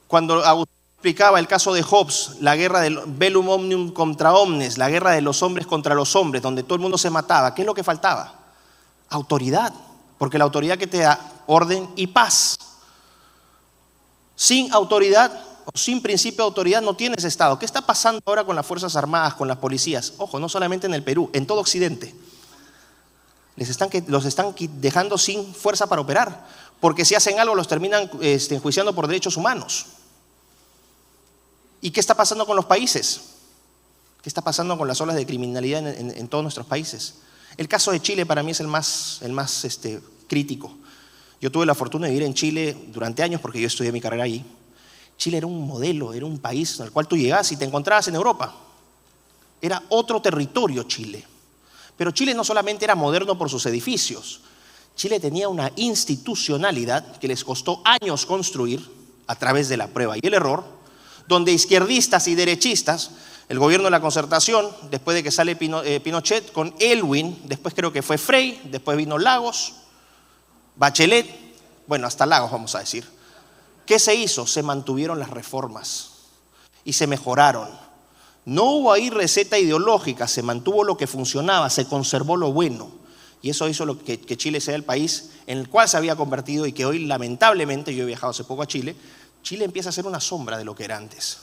Cuando Agustín explicaba el caso de Hobbes, la guerra del bellum omnium contra omnes, la guerra de los hombres contra los hombres, donde todo el mundo se mataba, ¿qué es lo que faltaba? Autoridad, porque la autoridad que te da orden y paz. Sin autoridad o sin principio de autoridad no tienes Estado. ¿Qué está pasando ahora con las Fuerzas Armadas, con las policías? Ojo, no solamente en el Perú, en todo Occidente. Los están dejando sin fuerza para operar, porque si hacen algo los terminan enjuiciando por derechos humanos. ¿Y qué está pasando con los países? ¿Qué está pasando con las olas de criminalidad en todos nuestros países? El caso de Chile para mí es el más crítico. Yo tuve la fortuna de vivir en Chile durante años porque yo estudié mi carrera allí. Chile era un modelo, era un país al cual tú llegabas y te encontrabas en Europa. Era otro territorio Chile. Pero Chile no solamente era moderno por sus edificios. Chile tenía una institucionalidad que les costó años construir a través de la prueba y el error, donde izquierdistas y derechistas, el gobierno de la Concertación, después de que sale Pinochet, con Elwin, después creo que fue Frei, después vino Lagos, Bachelet, bueno, hasta Lagos vamos a decir. ¿Qué se hizo? Se mantuvieron las reformas y se mejoraron. No hubo ahí receta ideológica, se mantuvo lo que funcionaba, se conservó lo bueno. Y eso hizo que Chile sea el país en el cual se había convertido y que hoy lamentablemente, yo he viajado hace poco a Chile, Chile empieza a ser una sombra de lo que era antes.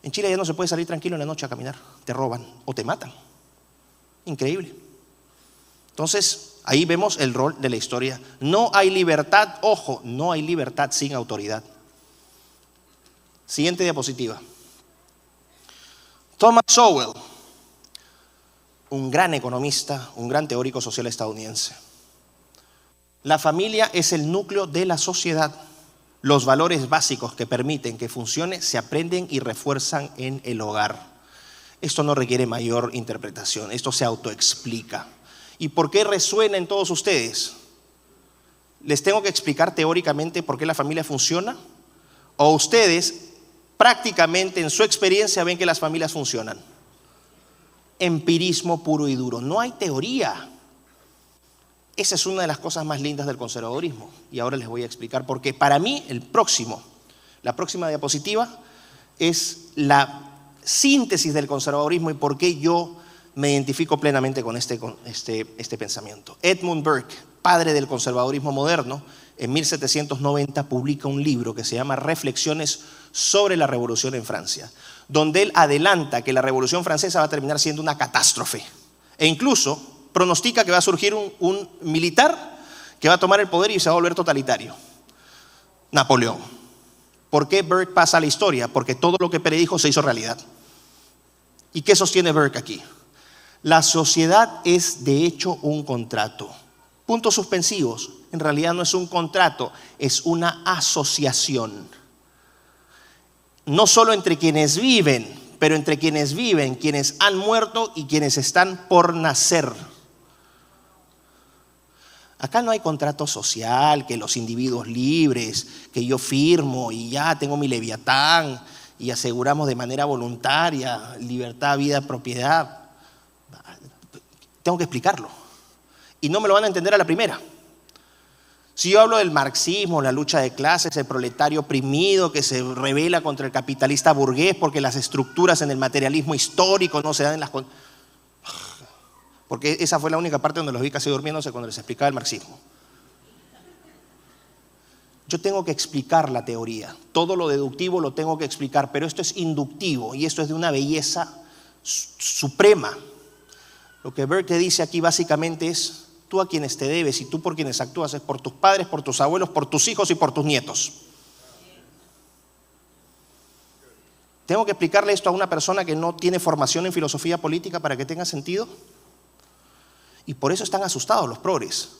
En Chile ya no se puede salir tranquilo en la noche a caminar, te roban o te matan. Increíble. Entonces, ahí vemos el rol de la historia. No hay libertad, ojo, no hay libertad sin autoridad. Siguiente diapositiva. Thomas Sowell, un gran economista, un gran teórico social estadounidense. La familia es el núcleo de la sociedad. Los valores básicos que permiten que funcione se aprenden y refuerzan en el hogar. Esto no requiere mayor interpretación, esto se autoexplica. ¿Y por qué resuena en todos ustedes? ¿Les tengo que explicar teóricamente por qué la familia funciona? ¿O ustedes prácticamente en su experiencia ven que las familias funcionan? Empirismo puro y duro, no hay teoría. Esa es una de las cosas más lindas del conservadurismo y ahora les voy a explicar por qué. Para mí la próxima diapositiva es la síntesis del conservadurismo y por qué yo me identifico plenamente con este pensamiento. Edmund Burke, padre del conservadurismo moderno, en 1790 publica un libro que se llama Reflexiones sobre la Revolución en Francia, donde él adelanta que la Revolución Francesa va a terminar siendo una catástrofe e incluso pronostica que va a surgir un militar que va a tomar el poder y se va a volver totalitario. Napoleón. ¿Por qué Burke pasa a la historia? Porque todo lo que predijo se hizo realidad. ¿Y qué sostiene Burke aquí? La sociedad es de hecho un contrato. Puntos suspensivos. En realidad no es un contrato, es una asociación. No solo entre quienes viven, pero entre quienes viven, quienes han muerto y quienes están por nacer. Acá no hay contrato social, que los individuos libres, que yo firmo y ya tengo mi leviatán y aseguramos de manera voluntaria libertad, vida, propiedad. Tengo que explicarlo. Y no me lo van a entender a la primera. Si yo hablo del marxismo, la lucha de clases, el proletario oprimido que se rebela contra el capitalista burgués porque las estructuras en el materialismo histórico no se dan en las... Porque esa fue la única parte donde los vi casi durmiéndose cuando les explicaba el marxismo. Yo tengo que explicar la teoría. Todo lo deductivo lo tengo que explicar, pero esto es inductivo y esto es de una belleza suprema. Lo que Burke dice aquí básicamente es: tú a quienes te debes y tú por quienes actúas es por tus padres, por tus abuelos, por tus hijos y por tus nietos. ¿Tengo que explicarle esto a una persona que no tiene formación en filosofía política para que tenga sentido? Y por eso están asustados los progres.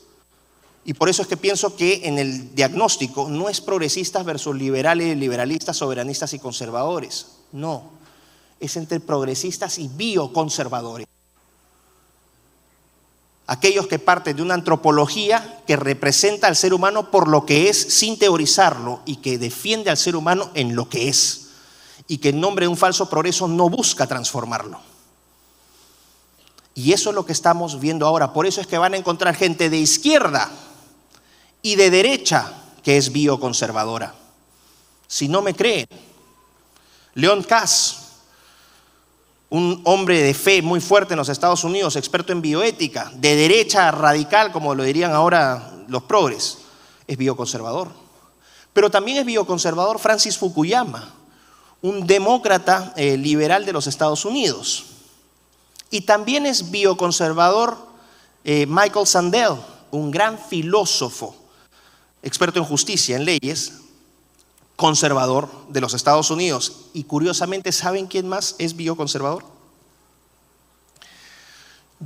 Y por eso es que pienso que en el diagnóstico no es progresistas versus liberales, liberalistas, soberanistas y conservadores. No, es entre progresistas y bioconservadores. Aquellos que parten de una antropología que representa al ser humano por lo que es sin teorizarlo y que defiende al ser humano en lo que es y que en nombre de un falso progreso no busca transformarlo. Y eso es lo que estamos viendo ahora. Por eso es que van a encontrar gente de izquierda y de derecha que es bioconservadora. Si no me creen, Leon Kass, un hombre de fe muy fuerte en los Estados Unidos, experto en bioética, de derecha radical, como lo dirían ahora los progres, es bioconservador. Pero también es bioconservador Francis Fukuyama, un demócrata liberal de los Estados Unidos. Y también es bioconservador Michael Sandel, un gran filósofo, experto en justicia, en leyes, conservador de los Estados Unidos. Y curiosamente, ¿saben quién más es bioconservador?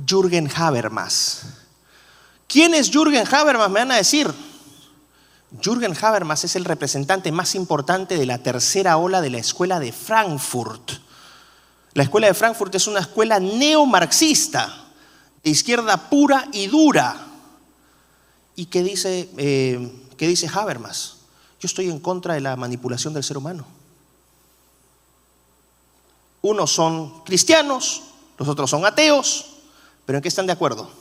Jürgen Habermas. ¿Quién es Jürgen Habermas? Me van a decir. Jürgen Habermas es el representante más importante de la tercera ola de la escuela de Frankfurt. La escuela de Frankfurt es una escuela neomarxista, de izquierda pura y dura. ¿Y qué dice Habermas? Yo estoy en contra de la manipulación del ser humano. Unos son cristianos, los otros son ateos, pero ¿en qué están de acuerdo?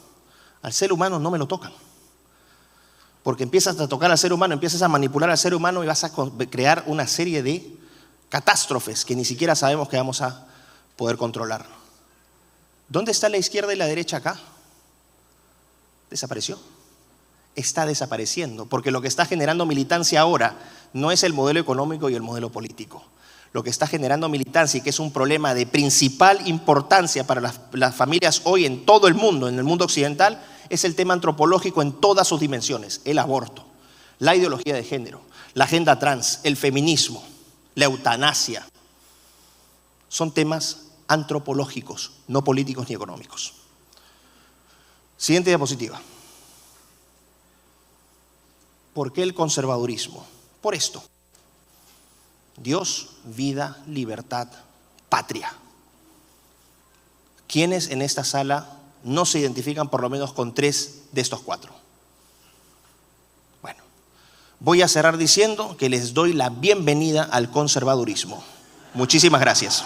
Al ser humano no me lo tocan. Porque empiezas a tocar al ser humano, empiezas a manipular al ser humano y vas a crear una serie de catástrofes que ni siquiera sabemos que vamos a poder controlar. ¿Dónde está la izquierda y la derecha acá? Desapareció. Está desapareciendo, porque lo que está generando militancia ahora no es el modelo económico y el modelo político. Lo que está generando militancia, y que es un problema de principal importancia para las familias hoy en todo el mundo, en el mundo occidental, es el tema antropológico en todas sus dimensiones: el aborto, la ideología de género, la agenda trans, el feminismo, la eutanasia. Son temas antropológicos, no políticos ni económicos. Siguiente diapositiva. ¿Por qué el conservadurismo? Por esto: Dios, vida, libertad, patria. ¿Quiénes en esta sala no se identifican por lo menos con 3 de estos 4? Bueno, voy a cerrar diciendo que les doy la bienvenida al conservadurismo. Muchísimas gracias.